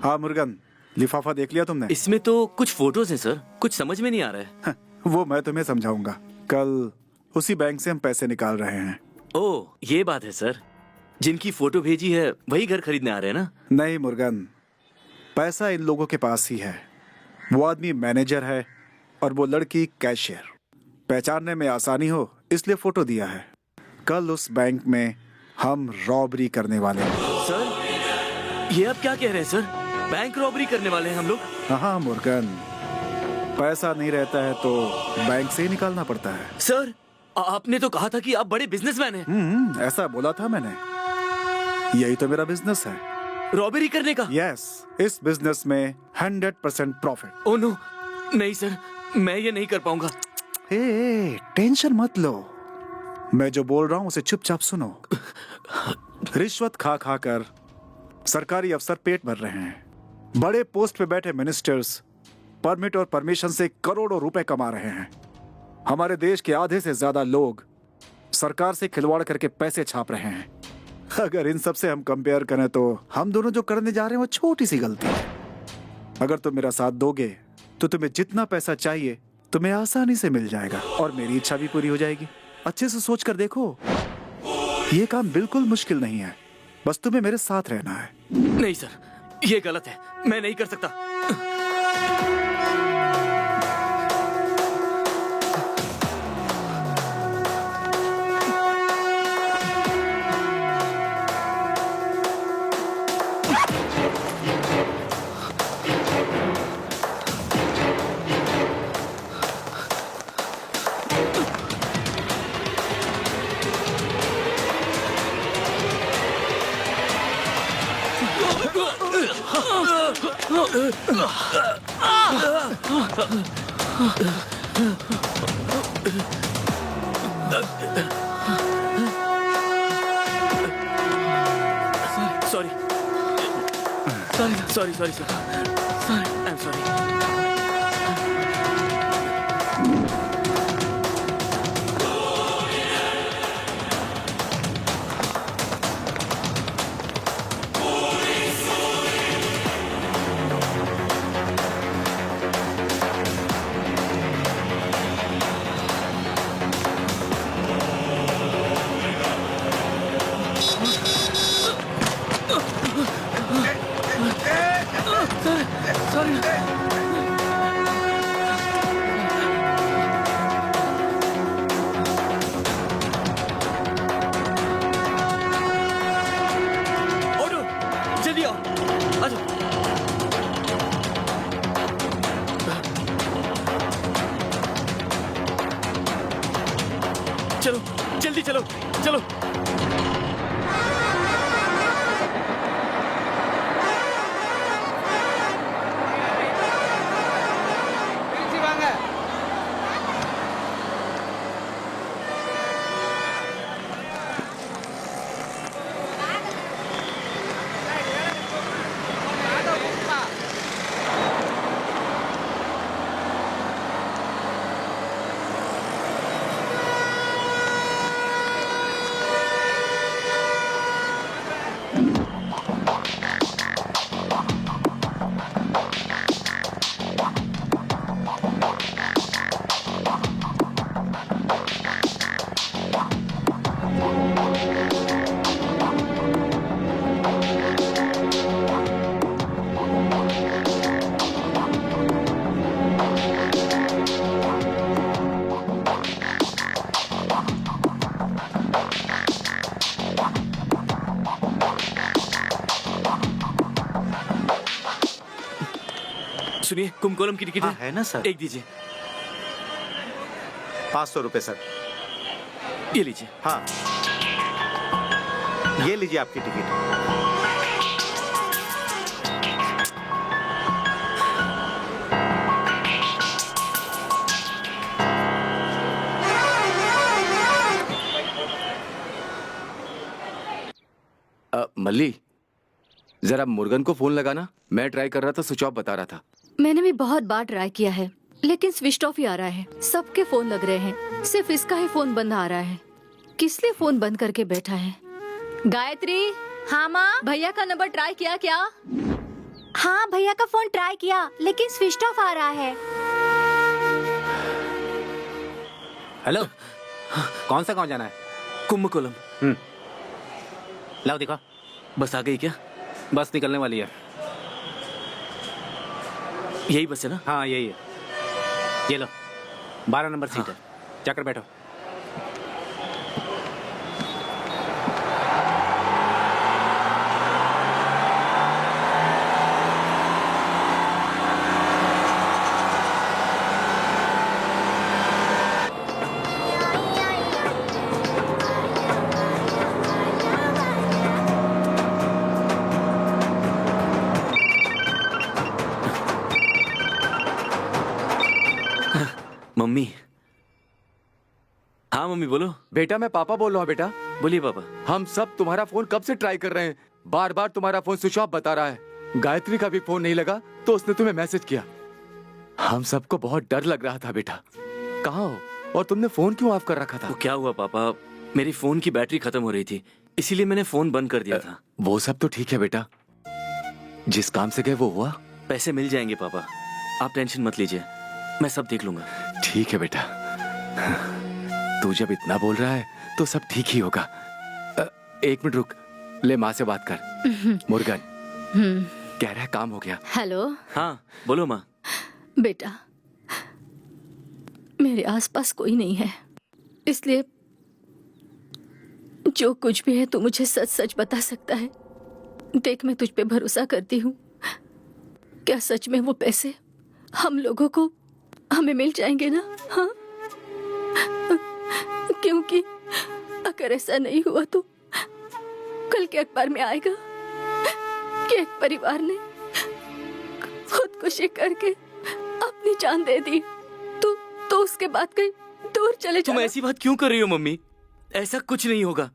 हाँ मुर्गन, लिफाफा देख लिया तुमने? इसमें तो कुछ फोटोज हैं सर, कुछ समझ में नहीं आ रहा है। वो मैं तुम्हें समझाऊंगा। कल उसी बैंक से हम पैसे निकाल रहे हैं। ओह, ये बात है सर। जिनकी फोटो भेजी है वही घर खरीदने आ रहे हैं ना? नहीं मुर्गन, पैसा इन लोगों के पास ही है। वो आदमी मैनेजर है और वो लड़की कैशियर। पहचानने में आसानी हो इसलिए फोटो दिया है। कल उस बैंक में हम रॉबरी करने वाले हैं। सर, ये आप क्या कह रहे हैं सर? बैंक रॉबरी करने वाले हैं हम लोग? हाँ मुर्गन, पैसा नहीं रहता है तो बैंक से ही निकालना पड़ता है। सर, आपने तो कहा था कि आप बड़े बिजनेसमैन हैं। ऐसा बोला था मैंने। यही तो मेरा बिजनेस है, रॉबरी करने का। यस, इस बिजनेस में 100% प्रॉफिट। ओह नो, नहीं सर, मैं ये नहीं कर पाऊंगा। टेंशन मत लो, मैं जो बोल रहा हूँ उसे चुपचाप सुनो। रिश्वत खा खा कर सरकारी अफसर पेट भर रहे हैं। बड़े पोस्ट पे बैठे मिनिस्टर्स परमिट और परमिशन से करोड़ों रुपए कमा रहे हैं। हमारे देश के आधे से ज्यादा लोग सरकार से खिलवाड़ करके पैसे छाप रहे हैं। अगर इन सब से हम कंपेयर करें तो हम दोनों जो करने जा रहे हैं वो छोटी सी गलती है। अगर तुम मेरा साथ दोगे तो तुम्हें जितना पैसा चाहिए तुम्हें आसानी से मिल जाएगा और मेरी इच्छा भी पूरी हो जाएगी। अच्छे से सोच कर देखो, ये काम बिल्कुल मुश्किल नहीं है, बस तुम्हें मेरे साथ रहना है। नहीं सर, ये गलत है, मैं नहीं कर सकता। Sorry, sir. Sorry, I'm sorry. चलो, जल्दी चलो, चलो। सुनिए, कुमकोलम की टिकट है ना सर? एक दीजिए। 500 रुपए सर। ये लीजिए। हाँ, ये लीजिए आपकी टिकट। मल्ली, जरा मुर्गन को फोन लगाना। मैं ट्राई कर रहा था, स्विच ऑफ बता रहा था। मैंने भी बहुत बार ट्राई किया है लेकिन स्विच ऑफ ही आ रहा है। सबके फोन लग रहे हैं, सिर्फ इसका ही फोन बंद आ रहा है। किस लिए फोन बंद करके बैठा है? गायत्री, हाँ माँ, भैया का नंबर ट्राई किया क्या? हाँ भैया का फोन ट्राई किया लेकिन स्विच ऑफ आ रहा है। हेलो, कौन सा गांव जाना है? कुंभकोणम। लाओ दिखा। बस आ गई क्या? बस निकलने वाली है। यही बस है ना? हाँ यही है। ये लो, 12 नंबर सीट है, जाकर बैठो। मम्मी। हाँ मम्मी बोलो। बेटा मैं पापा बोल रहा हूँ। बेटा बोलिए पापा। हम सब तुम्हारा फोन कब से ट्राई कर रहे हैं, बार बार तुम्हारा फोन स्विच ऑफ बता रहा है। गायत्री का भी फोन नहीं लगा तो उसने तुम्हें मैसेज किया। हम सबको बहुत डर लग रहा था बेटा, कहाँ हो और तुमने फोन क्यों ऑफ कर रखा था? वो क्या हुआ पापा, मेरी फोन की बैटरी खत्म हो रही थी, इसीलिए मैंने फोन बंद कर दिया था। वो सब तो ठीक है बेटा, जिस काम से गए वो हुआ? पैसे मिल जाएंगे पापा, आप टेंशन मत लीजिए, मैं सब देख लूंगा। ठीक है बेटा, तू जब इतना बोल रहा है तो सब ठीक ही होगा। 1 मिनट रुक, ले माँ से बात कर। मुर्गन कह रहा है काम हो गया। हेलो। हाँ बोलो माँ। बेटा, मेरे आसपास कोई नहीं है, इसलिए जो कुछ भी है तू मुझे सच सच बता सकता है। देख, मैं तुझ पे भरोसा करती हूँ। क्या सच में वो पैसे हम लोगों को हमें मिल जाएंगे ना? हाँ, क्योंकि अगर ऐसा नहीं हुआ तो कल के अखबार में आएगा कि एक परिवार ने खुदकुशी करके अपनी जान दे दी। तो उसके बाद कहीं दूर चले जाना। तुम ऐसी बात क्यों कर रही हो मम्मी? ऐसा कुछ नहीं होगा।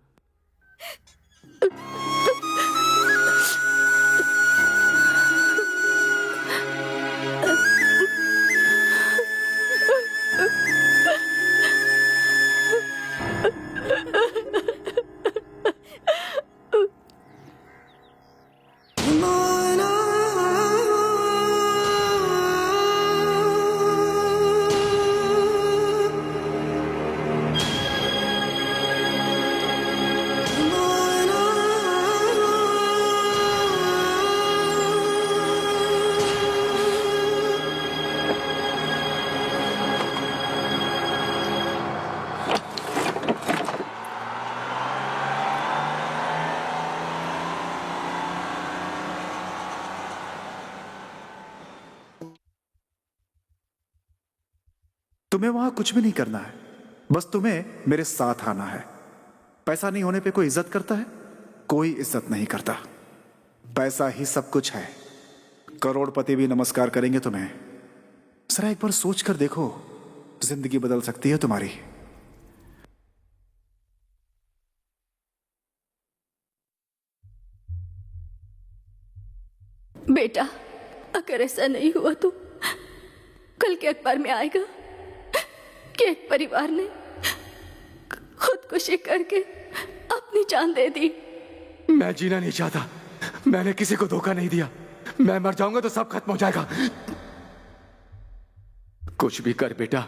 तुम्हें वहां कुछ भी नहीं करना है, बस तुम्हें मेरे साथ आना है। पैसा नहीं होने पे कोई इज्जत करता है? कोई इज्जत नहीं करता। पैसा ही सब कुछ है। करोड़पति भी नमस्कार करेंगे तुम्हें। जरा एक बार सोच कर देखो, जिंदगी बदल सकती है तुम्हारी। बेटा, अगर ऐसा नहीं हुआ तो कल के अखबार में आएगा कि एक परिवार ने खुदकुशी करके अपनी जान दे दी। मैं जीना नहीं चाहता, मैंने किसी को धोखा नहीं दिया। मैं मर जाऊंगा तो सब खत्म हो जाएगा। कुछ भी कर बेटा,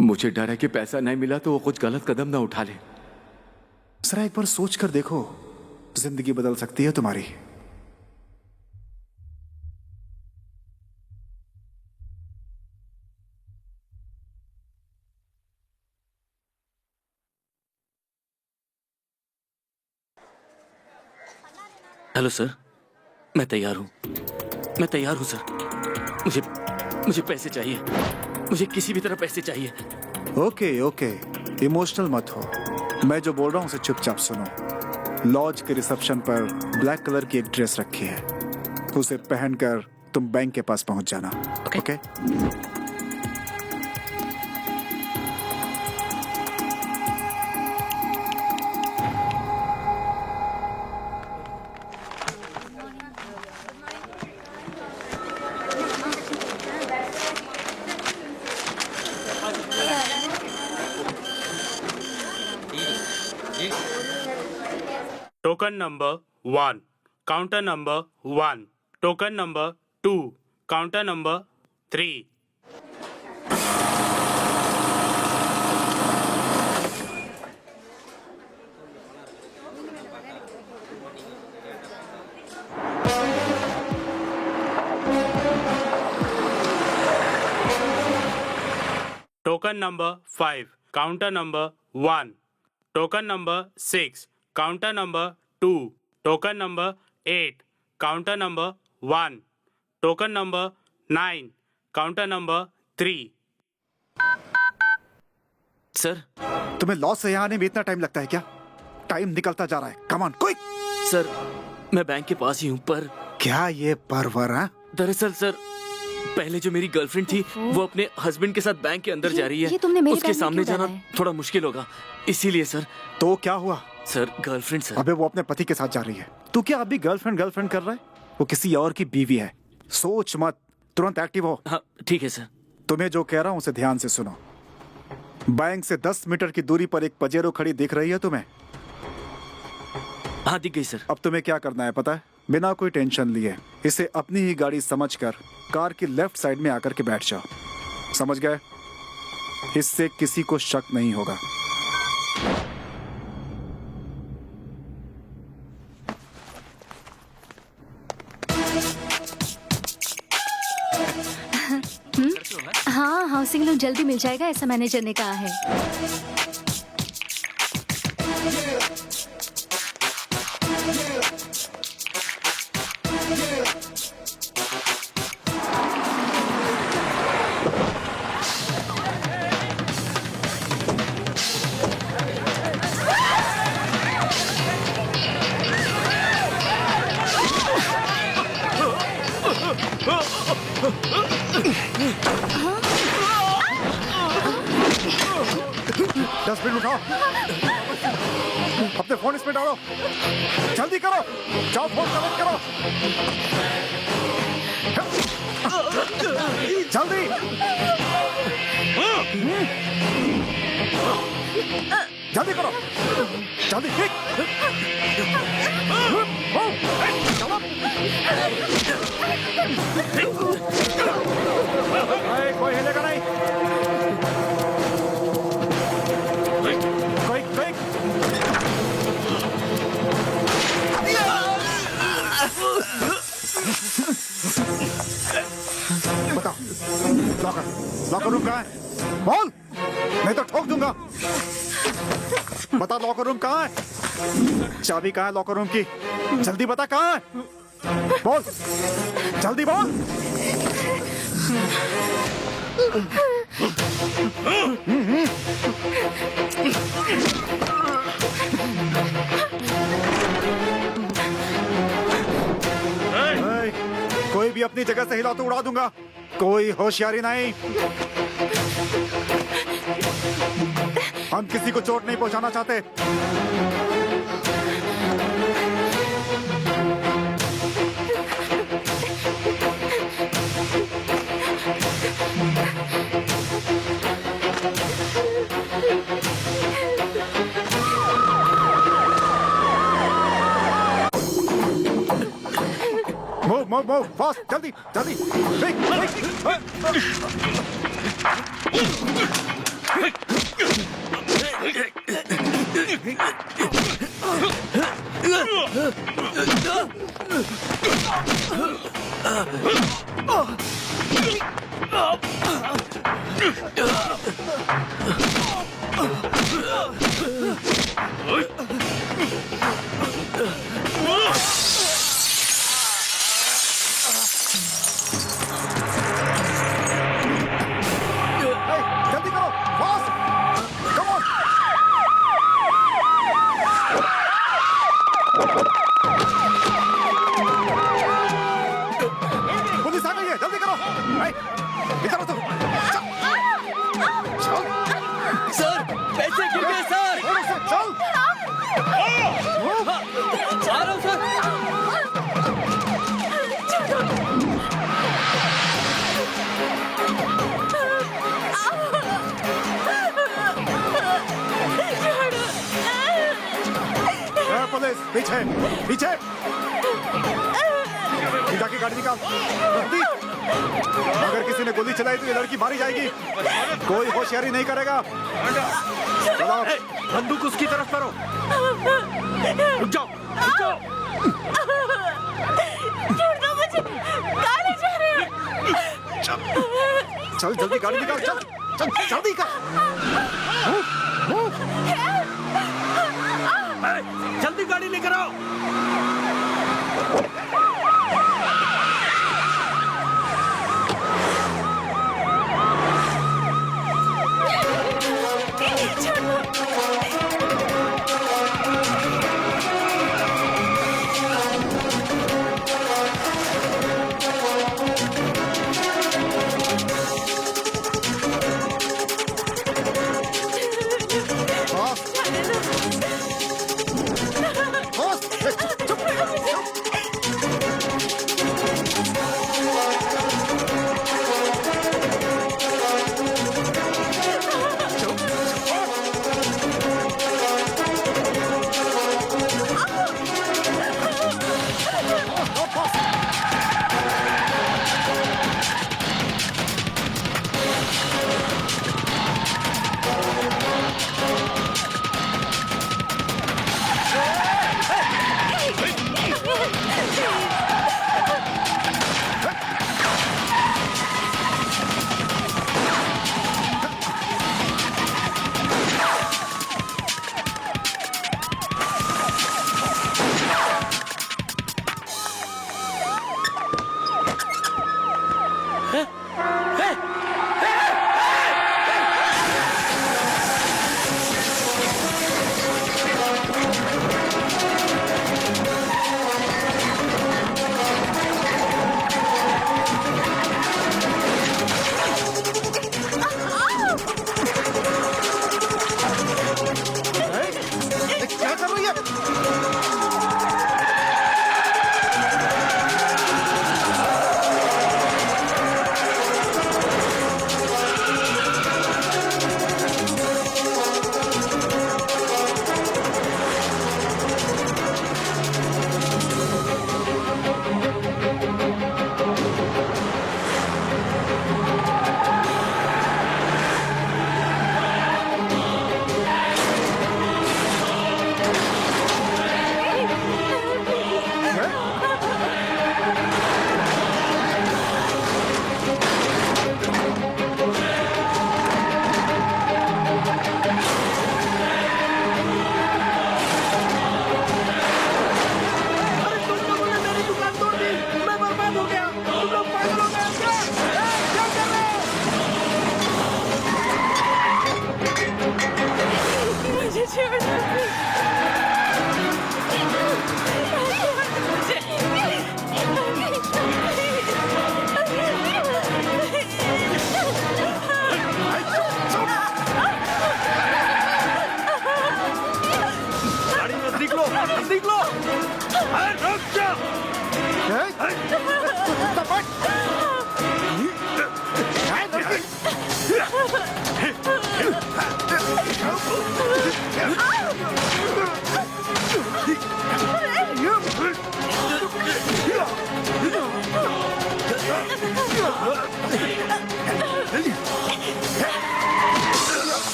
मुझे डर है कि पैसा नहीं मिला तो वो कुछ गलत कदम ना उठा ले। जरा एक बार सोच कर देखो, जिंदगी बदल सकती है तुम्हारी। हेलो सर, मैं तैयार हूँ। मैं तैयार हूँ सर। मुझे पैसे चाहिए। मुझे किसी भी तरह पैसे चाहिए। ओके, इमोशनल मत हो। मैं जो बोल रहा हूँ उसे चुपचाप सुनो। लॉज के रिसेप्शन पर ब्लैक कलर की एक ड्रेस रखी है, उसे पहनकर तुम बैंक के पास पहुंच जाना। Okay? Token number 1, counter number 1, token number 2, counter number 3। Token number 5, counter number 1, token number 6, counter number 2, token number 8, counter number 1, token number 9, counter number 3। Sir, तुम्हें लॉस से यहाँ आने में इतना टाइम लगता है क्या? टाइम निकलता जा रहा है। Come on quick. सर, मैं बैंक के पास ही हूँ, पर क्या ये परवर है? दरअसल सर, पहले जो मेरी गर्लफ्रेंड थी वो अपने हस्बैंड के साथ बैंक के अंदर जा रही है। ये तुमने मेरे उसके बैग में सामने क्यों जाना डाला है? थोड़ा मुश्किल होगा, इसीलिए सर। तो क्या हुआ? Sir, girlfriend sir. अबे वो अपने पति के साथ जा रही है, तू क्या अभी गर्लफ्रेंड कर रहा है? वो किसी और की बीवी है। सोच मत, तुरंत एक्टिव हो। हाँ ठीक है सर। तुम्हें जो कह रहा हूँ उसे ध्यान से सुनो। बैंक से 10 मीटर की दूरी पर एक पजेरो खड़ी दिख रही है तुम्हें? हाँ दिख गई सर। अब तुम्हें क्या करना है पता है? बिना कोई टेंशन लिए इसे अपनी ही गाड़ी समझकर कार की लेफ्ट साइड में आकर के बैठ जाओ। समझ गए? इससे किसी को शक नहीं होगा। हाँ, हाउसिंग लोन जल्दी मिल जाएगा, ऐसा मैनेजर ने कहा है। डस्टबिन उठाओ, अपने फोन इसमें डालो, जल्दी करो, जाओ फोन कनेक्ट करो, जल्दी। जल्दी करो, जल्दी। कोई हिलेगा नहीं। बताओ, लॉकर रूम कहाँ है? बोल, नहीं तो ठोक दूंगा। बता, लॉकर रूम कहाँ है? चाबी कहाँ है लॉकर रूम की? जल्दी बता, कहाँ है? बोल, जल्दी बोल। कोई भी अपनी जगह से हिला तो उड़ा दूंगा। कोई होशियारी नहीं। हम किसी को चोट नहीं पहुंचाना चाहते। मूव फास्ट, जल्दी जल्दी। सर, पैसे गिर गए सर। पीछे पीछे जाके गाड़ी निकाल जल्दी। अगर किसी ने गोली चलाई तो ये लड़की मारी जाएगी। कोई होशियारी नहीं करेगा। चलो बंदूक उसकी तरफ करो। रुक जाओ, रुक जाओ। छोड़ दो मुझे, कहाँ ले जा रहे हो? चल जल्दी गाड़ी निकाल, चल चल जल्दी कर। जल्दी गाड़ी लेकर आओ।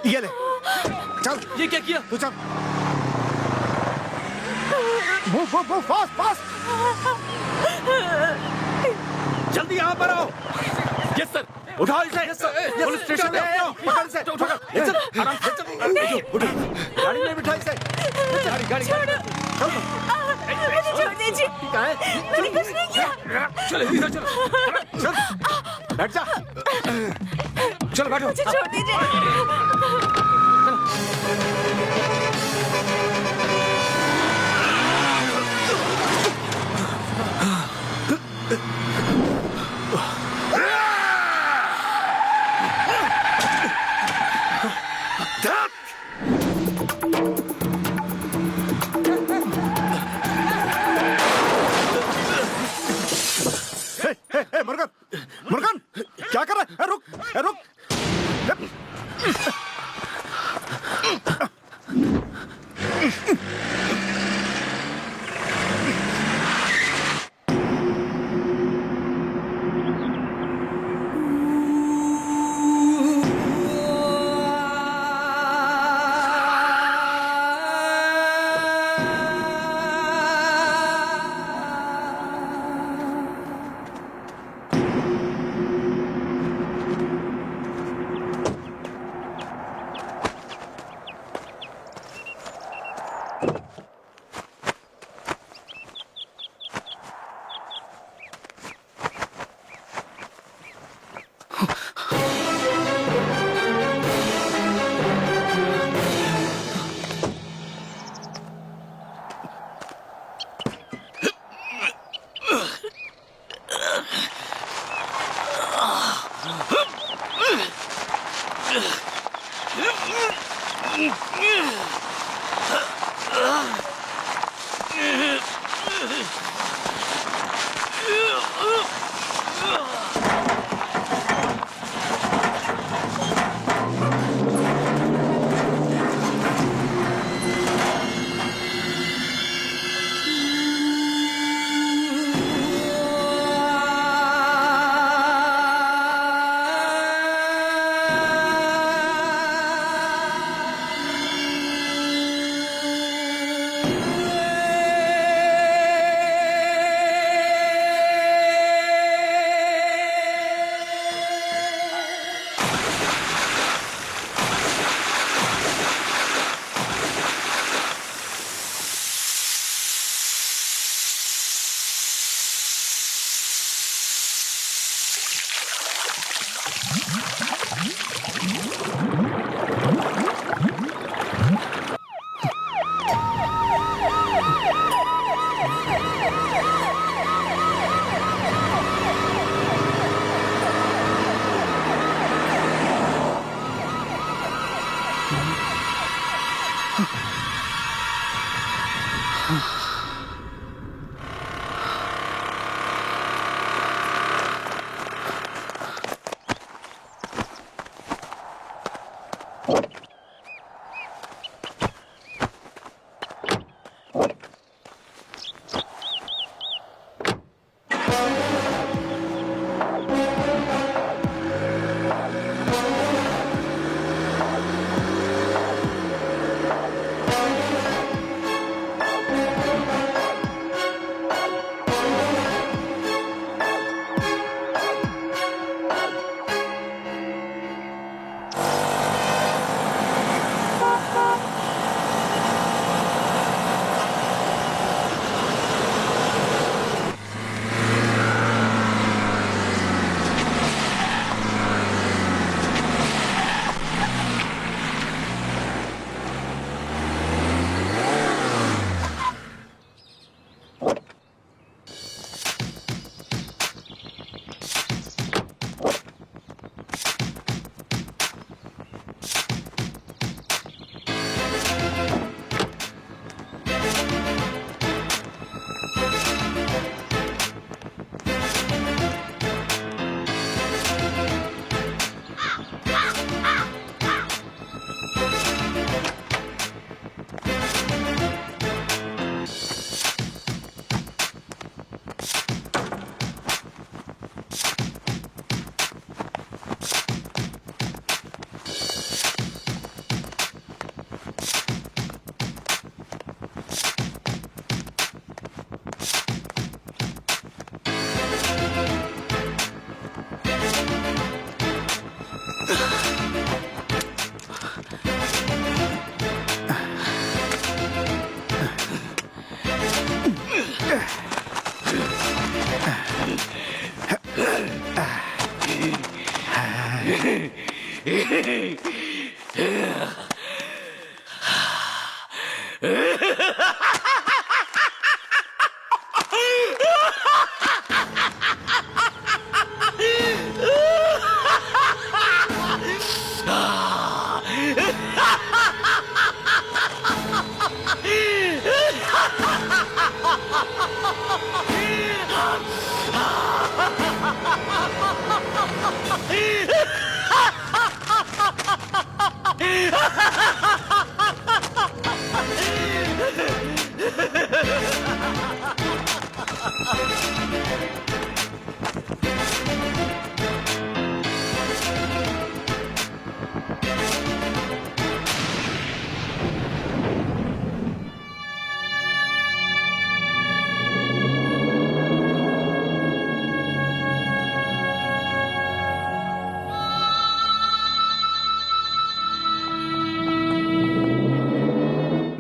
ये ले, चल। ये क्या किया? तू चल। Move fast fast. जल्दी यहाँ पर आओ। Yes sir. उठाओ इसे। Yes sir. पुलिस स्टेशन ले आओ। पकड़ इसे। उठो। ले चल। आराम से चल। उठो। गाड़ी में बिठा इसे। गाड़ी। मुझे छोड़ दीजिए। मैंने कुछ नहीं किया। चल इधर चल। चल। बैठ जा। चल बैठो। मुझे छोड़ दीजिए।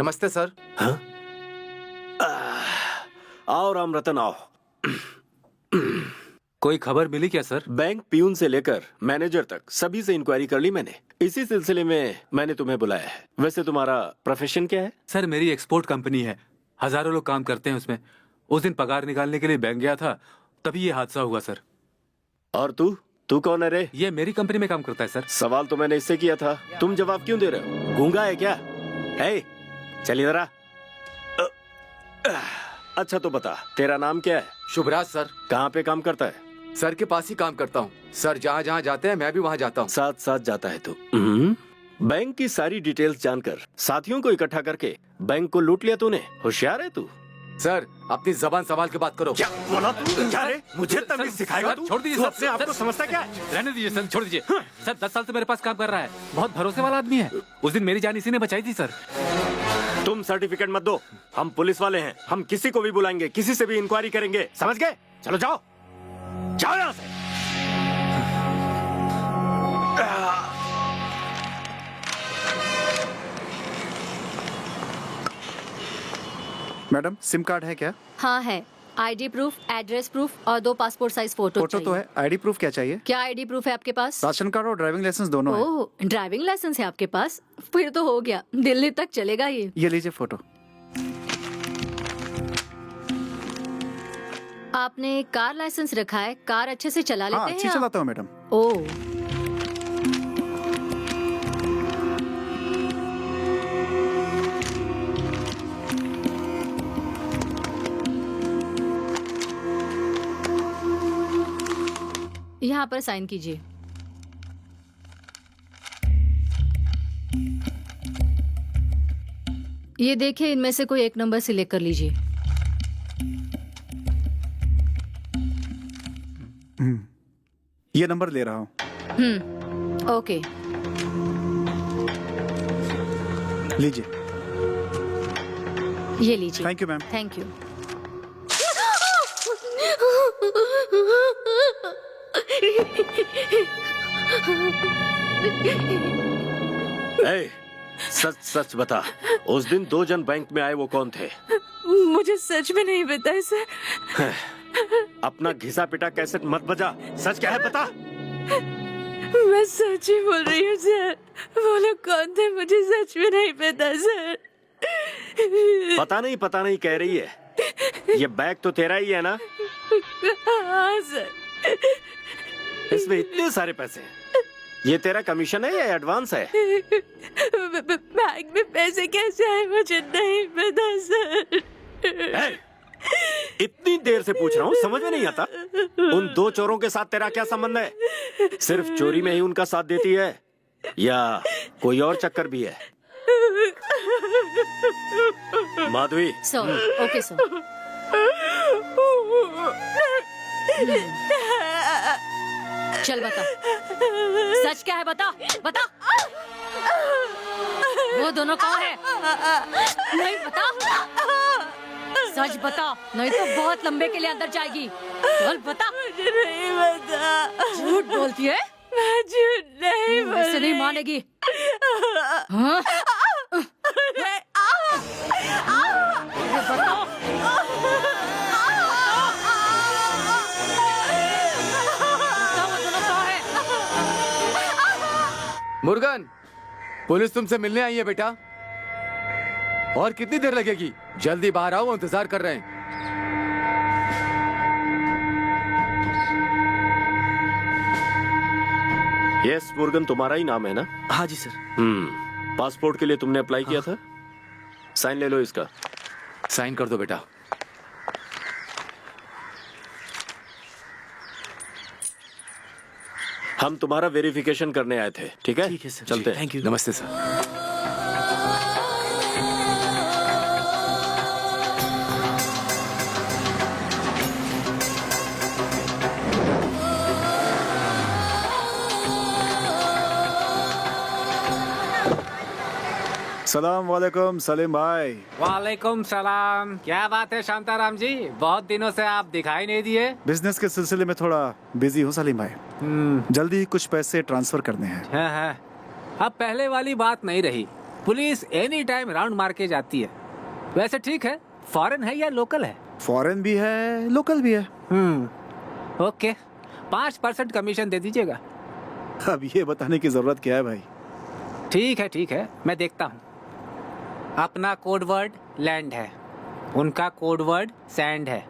नमस्ते सर। हाँ? आओ राम रतन आओ। कोई खबर मिली क्या सर? बैंक पियून से लेकर मैनेजर तक सभी से इंक्वायरी कर ली मैंने। इसी सिलसिले में मैंने तुम्हें बुलाया है। वैसे तुम्हारा प्रोफेशन क्या है? सर मेरी एक्सपोर्ट कंपनी है, हजारों लोग काम करते हैं उसमें। उस दिन पगार निकालने के लिए बैंक गया था, तभी ये हादसा हुआ सर। और तू? तू कौन है रे? ये मेरी कंपनी में काम करता है सर। सवाल तो मैंने इससे किया था, तुम जवाब क्यों दे रहे हो? गूंगा है क्या? है, चल इधर आ। अच्छा तो बता, तेरा नाम क्या है? शुभराज सर। कहाँ पे काम करता है? सर के पास ही काम करता हूँ सर, जहाँ जहाँ जाते हैं मैं भी वहाँ जाता हूँ। साथ साथ जाता है तू? बैंक की सारी डिटेल्स जानकर साथियों को इकट्ठा करके बैंक को लूट लिया तूने। होशियार है तू। सर अपनी जबान संभाल के बात करो। क्या बोला तू? क्या रे? मुझे तमीज सिखाएगा तू? छोड़ दीजिए तू सर। अपने आप को समझता क्या है? रहने दीजिए सर, छोड़ दीजिए सर। 10 साल से मेरे पास काम कर रहा है, बहुत भरोसे वाला आदमी है। उस दिन मेरी जान इसी ने बचाई थी सर। तुम सर्टिफिकेट मत दो, हम पुलिस वाले हैं। हम किसी को भी बुलाएंगे, किसी से भी इंक्वायरी करेंगे, समझ गए? चलो जाओ, जाओ यहाँ से। मैडम सिम कार्ड है क्या? हाँ है। आईडी प्रूफ, एड्रेस प्रूफ और 2 पासपोर्ट साइज फोटो फोटो तो है, आईडी प्रूफ क्या चाहिए? क्या आईडी प्रूफ है आपके पास? राशन कार्ड और ड्राइविंग लाइसेंस दोनों है। ओह, ड्राइविंग लाइसेंस है आपके पास? फिर तो हो गया, दिल्ली तक चलेगा ये। ये लीजिए फोटो। आपने कार लाइसेंस रखा है? कार अच्छे से चला लेते हाँ, हैं अच्छी आप? चलाता हूँ मैडम। ओह, यहाँ पर साइन कीजिए। ये देखिए, इनमें से कोई एक नंबर सिलेक्ट कर लीजिए। ये नंबर ले रहा हूँ। ओके, लीजिए। ये लीजिए। Thank you ma'am. Thank you. ए, सच सच बता, उस दिन 2 जन बैंक में आए, वो कौन थे? मुझे सच में नहीं पता है सर। अपना घिसा पिटा कैसेट मत बजा, सच क्या है बता। मैं सच ही बोल रही हूँ सर। वो लोग कौन थे मुझे सच में नहीं पता सर। पता नहीं कह रही है। ये बैग तो तेरा ही है ना? हाँ सर। इसमें इतने सारे पैसे हैं। ये तेरा कमीशन है या एडवांस है? बैग में पैसे कैसे आए मुझे नहीं पता सर। इतनी देर से पूछ रहा हूँ, समझ में नहीं आता? उन 2 चोरों के साथ तेरा क्या संबंध है? सिर्फ चोरी में ही उनका साथ देती है या कोई और चक्कर भी है? माधवी। Sir, okay sir. चल बता, सच क्या है? बता बता। वो दोनों कौन है? नहीं बता, सच बता, नहीं तो बहुत लंबे के लिए अंदर जाएगी। चल बता। मुझे नहीं पता। झूठ बोलती है? मैं झूठ नहीं बोल ऐसे नहीं मानेगी। हाँ? बताओ। मुर्गन, पुलिस तुमसे मिलने आई है बेटा। और कितनी देर लगेगी? जल्दी बाहर आओ, इंतजार कर रहे हैं। यस मुर्गन, तुम्हारा ही नाम है ना? हाँ जी सर। पासपोर्ट के लिए तुमने अप्लाई किया था? साइन ले लो इसका। साइन कर दो बेटा। हम तुम्हारा वेरिफिकेशन करने आए थे, ठीक है? ठीक है सर। चलते हैं। Thank you. नमस्ते सर। सलाम वालेकुम सलीम भाई। वालेकुम सलाम। क्या बात है शांताराम जी, बहुत दिनों से आप दिखाई नहीं दिए। बिजनेस के सिलसिले में थोड़ा बिजी हूँ सलीम भाई। जल्दी ही कुछ पैसे ट्रांसफर करने हैं। है। अब पहले वाली बात नहीं रही। पुलिस एनी टाइम राउंड मार के जाती है। वैसे ठीक है, फॉरेन है या लोकल है? फॉरेन भी है, लोकल भी है। ओके, 5% कमीशन दे दीजिएगा। अब ये बताने की जरूरत क्या है भाई? ठीक है, मैं देखता हूँ। अपना कोड वर्ड लैंड है, उनका कोड वर्ड सैंड है।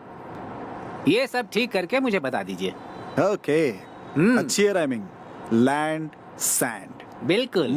ये सब ठीक करके मुझे बता दीजिए। ओके, अच्छी है राइमिंग। Land sand. बिल्कुल।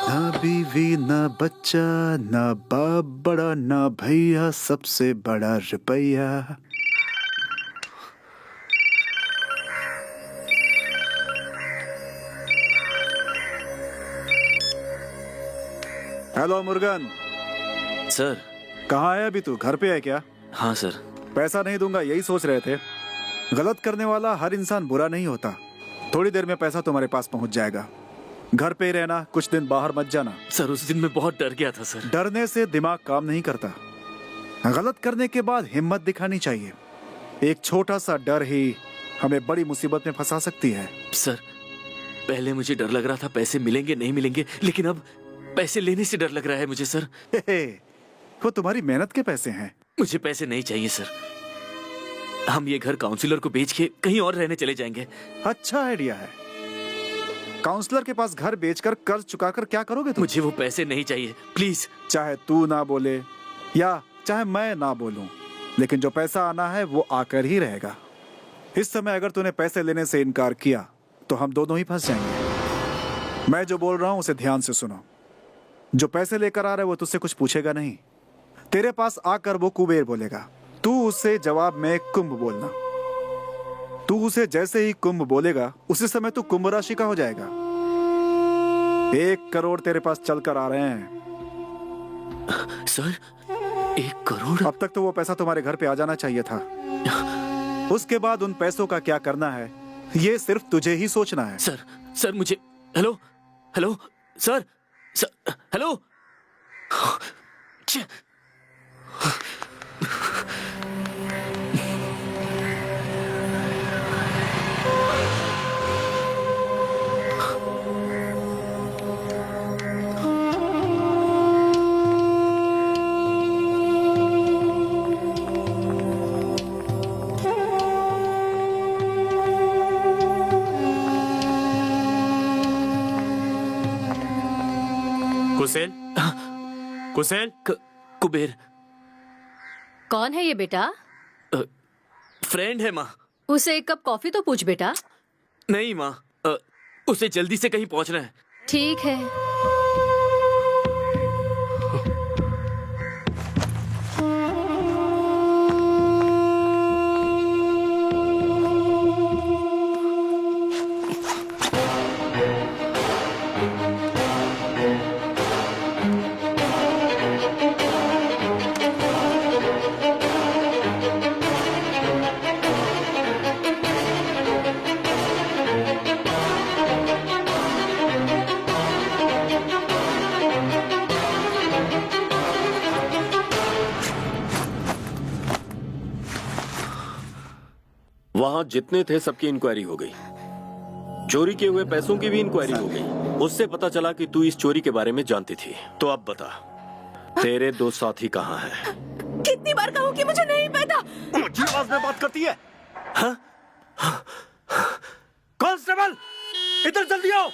ना बीवी ना बच्चा ना बाप बड़ा ना भैया, सबसे बड़ा रुपया। हेलो मुर्गन। सर। कहाँ है अभी तू? घर पे है क्या? हाँ सर। पैसा नहीं दूंगा यही सोच रहे थे? गलत करने वाला हर इंसान बुरा नहीं होता। थोड़ी देर में पैसा तुम्हारे पास पहुंच जाएगा। घर पे ही रहना, कुछ दिन बाहर मत जाना। सर उस दिन मैं बहुत डर गया था सर। डरने से दिमाग काम नहीं करता। गलत करने के बाद हिम्मत दिखानी चाहिए। एक छोटा सा डर ही हमें बड़ी मुसीबत में फंसा सकती है। सर पहले मुझे डर लग रहा था पैसे मिलेंगे नहीं मिलेंगे, लेकिन अब पैसे लेने से डर लग रहा है मुझे सर। वो तुम्हारी मेहनत के पैसे हैं। मुझे पैसे नहीं चाहिए सर। हम ये घर काउंसलर को बेच के कहीं और रहने चले जाएंगे। अच्छा आइडिया है। काउंसलर के पास घर बेचकर कर्ज चुकाकर क्या करोगे तुम? मुझे वो पैसे नहीं चाहिए प्लीज। चाहे तू ना बोले या चाहे मैं ना बोलूं, लेकिन जो पैसा आना है वो आकर ही रहेगा। इस समय अगर तूने पैसे लेने से इनकार किया तो हम दोनों ही फंस जाएंगे। मैं जो बोल रहा हूं उसे ध्यान से सुनो। जो पैसे लेकर आ रहा है वो तुझसे कुछ पूछेगा नहीं। तेरे पास आकर वो कुबेर बोलेगा, तू उससे जवाब में कुंभ बोलना। तू उसे जैसे ही कुंभ बोलेगा उसी समय तू कुंभ राशि का हो जाएगा। 1 करोड़ तेरे पास चलकर आ रहे हैं। सर 1 करोड़? अब तक तो वो पैसा तुम्हारे घर पे आ जाना चाहिए था। उसके बाद उन पैसों का क्या करना है ये सिर्फ तुझे ही सोचना है। सर मुझे हेलो हेलो सर हेलो। कुशल? कुशल? कुबेर। कौन है ये बेटा? फ्रेंड है माँ। उसे 1 कप कॉफी तो पूछ बेटा। नहीं माँ, उसे जल्दी से कहीं पहुंचना है। ठीक है। वहां जितने थे सबकी इंक्वायरी हो गई। चोरी किए हुए पैसों की भी इंक्वायरी हो गई। उससे पता चला कि तू इस चोरी के बारे में जानती थी। तो अब बता, तेरे 2 साथी कहाँ हैं? कितनी बार कहूं कि मुझे नहीं पता। ऊंची आवाज में बात करती है। हाँ? कांस्टेबल इधर जल्दी आओ।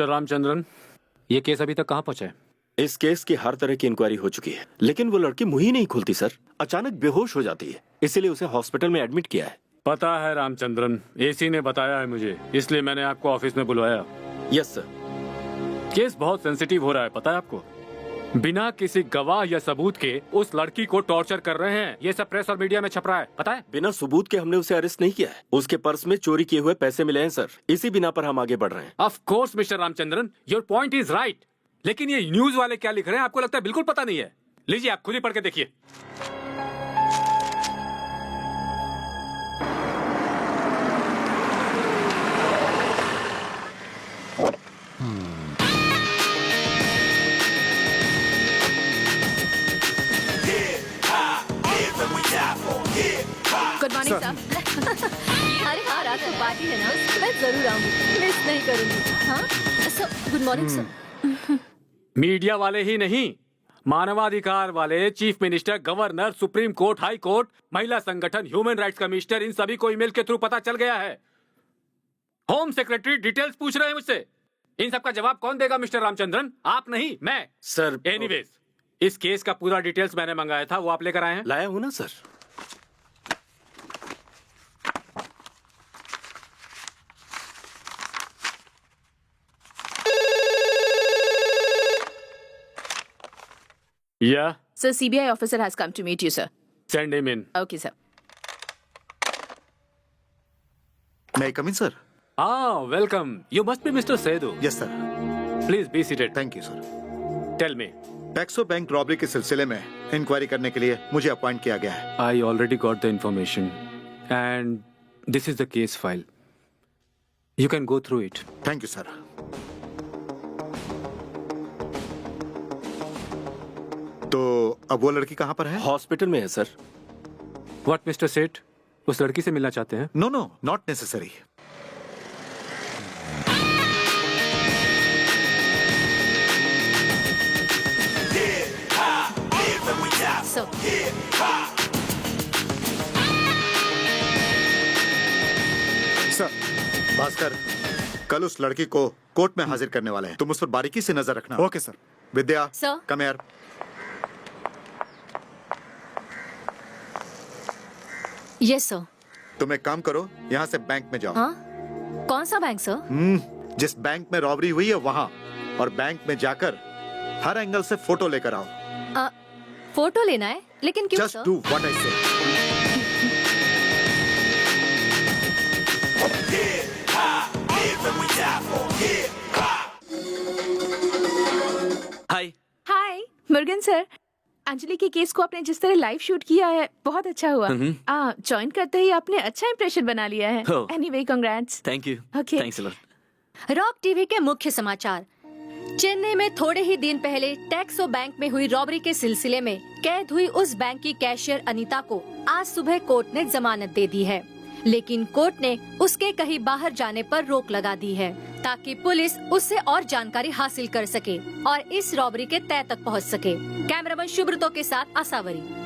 मिस्टर रामचंद्रन, ये केस अभी तक कहाँ पहुंचा है? इस केस की हर तरह की इंक्वायरी हो चुकी है, लेकिन वो लड़की मुंह ही नहीं खुलती सर। अचानक बेहोश हो जाती है, इसीलिए उसे हॉस्पिटल में एडमिट किया है। पता है रामचंद्रन, एसी ने बताया है मुझे, इसलिए मैंने आपको ऑफिस में बुलवाया। Yes sir. केस बहुत सेंसिटिव हो रहा है, पता है आपको? बिना किसी गवाह या सबूत के उस लड़की को टॉर्चर कर रहे हैं। ये सब प्रेस और मीडिया में छप रहा है, पता है? बिना सबूत के हमने उसे अरेस्ट नहीं किया है। उसके पर्स में चोरी किए हुए पैसे मिले हैं सर, इसी बिना पर हम आगे बढ़ रहे हैं। Of course mister Ramachandran, your point is right, लेकिन ये न्यूज वाले क्या लिख रहे हैं आपको लगता है बिल्कुल पता नहीं है? लीजिए आप खुद ही पढ़ के देखिए। Good morning sir. अरे हाँ, रात को पार्टी है ना, मैं जरूर आऊंगी, मिस नहीं करूंगी। हाँ sir, good morning sir. Media वाले ही नहीं, मानवाधिकार वाले, chief minister, governor, supreme court, high court, महिला संगठन, ह्यूमन राइट्स कमिश्नर, इन सभी को ईमेल के थ्रू पता चल गया है। होम सेक्रेटरी डिटेल्स पूछ रहे हैं मुझसे। इन सब का जवाब कौन देगा मिस्टर रामचंद्रन? आप नहीं, मैं। सर एनीवेज, इस केस का पूरा डिटेल्स मैंने मंगाया था, वो आप लेकर आए हैं? लाया हूं ना sir. Yeah. Sir, CBI officer has come to meet you, sir. Send him in. Okay, sir. May I come in, sir? Ah, welcome. You must be Mr. Sedu. Yes, sir. Please be seated. Thank you, sir. Tell me. पैक्सो bank robbery के सिलसिले में inquiry करने के लिए मुझे appoint किया गया है। I already got the information, and this is the case file. You can go through it. Thank you, sir. तो अब वो लड़की कहाँ पर है? हॉस्पिटल में है सर। What, Mr. Seth? उस लड़की से मिलना चाहते हैं? No no, not necessary. Sir, sir Bhaskar, कल उस लड़की को कोर्ट में हाजिर करने वाले हैं, तुम उस पर बारीकी से नजर रखना। Okay sir. Vidya, sir. Come here. Yes sir. तुम एक काम करो, यहाँ से बैंक में जाओ। हाँ, कौन सा बैंक सर? जिस बैंक में रॉबरी हुई है वहाँ, और बैंक में जाकर हर एंगल से फोटो लेकर आओ। फोटो लेना है, लेकिन क्यों just sir? Do what I से। हाय। हाय मुर्गन सर, अंजलि के केस को आपने जिस तरह लाइव शूट किया है बहुत अच्छा हुआ। ज्वाइन करते ही आपने अच्छा इंप्रेशन बना लिया है। Oh. Anyway congrats. Thank you. Okay. Thanks a lot. Rock TV के मुख्य समाचार। चेन्नई में थोड़े ही दिन पहले टैक्सो बैंक में हुई रॉबरी के सिलसिले में कैद हुई उस बैंक की कैशियर अनीता को आज सुबह कोर्ट ने जमानत दे दी है, लेकिन कोर्ट ने उसके कहीं बाहर जाने पर रोक लगा दी है ताकि पुलिस उससे और जानकारी हासिल कर सके और इस रॉबरी के तय तक पहुंच सके। कैमरामैन शुभ्रतो के साथ आसावरी।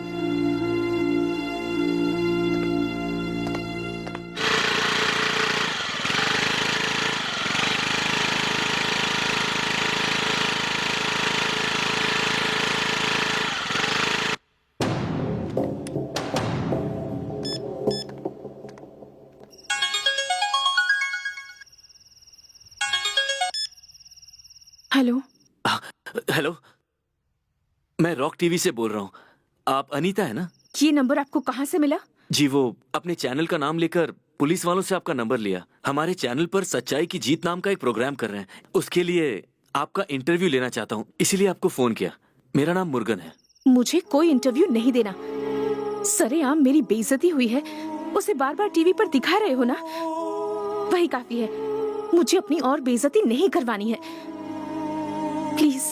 हेलो। हेलो, मैं रॉक टीवी से बोल रहा हूँ। आप अनीता है ना? ये नंबर आपको कहाँ से मिला? जी, वो अपने चैनल का नाम लेकर पुलिस वालों से आपका नंबर लिया। हमारे चैनल पर सच्चाई की जीत नाम का एक प्रोग्राम कर रहे हैं, उसके लिए आपका इंटरव्यू लेना चाहता हूँ, इसीलिए आपको फोन किया। मेरा नाम मुर्गन है। मुझे कोई इंटरव्यू नहीं देना। सरेआम मेरी बेइज्जती हुई है, उसे बार बार टीवी पर दिखा रहे हो ना, वही काफी है। मुझे अपनी और बेइज्जती नहीं करवानी है, please.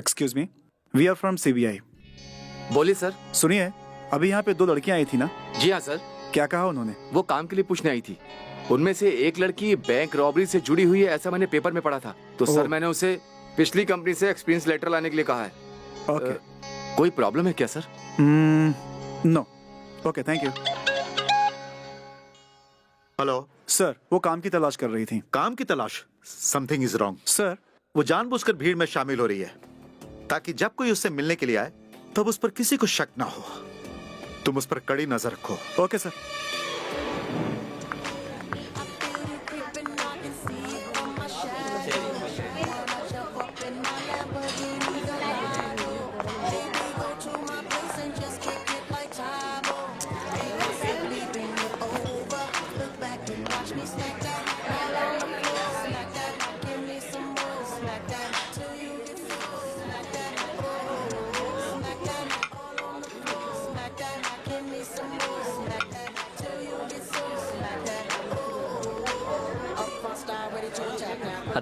Excuse me, we are from CBI। बोलिए सर। सुनिए, अभी यहाँ पे 2 लड़कियाँ आई थी ना? जी हाँ सर। क्या कहा उन्होंने? वो काम के लिए पूछने आई थी। उनमें से एक लड़की बैंक रॉबरी से जुड़ी हुई है, ऐसा मैंने पेपर में पढ़ा था। तो सर मैंने उसे पिछली कंपनी से एक्सपीरियंस लेटर लाने के लिए कहा है। ओके। कोई प्रॉब्लम है क्या sir? No. Okay, thank you. Hello sir, वो काम की तलाश कर रही थी। काम की तलाश? Something is wrong sir. वो जानबूझकर भीड़ में शामिल हो रही है ताकि जब कोई उससे मिलने के लिए आए तब उस पर किसी को शक ना हो। तुम उस पर कड़ी नजर रखो। Okay sir.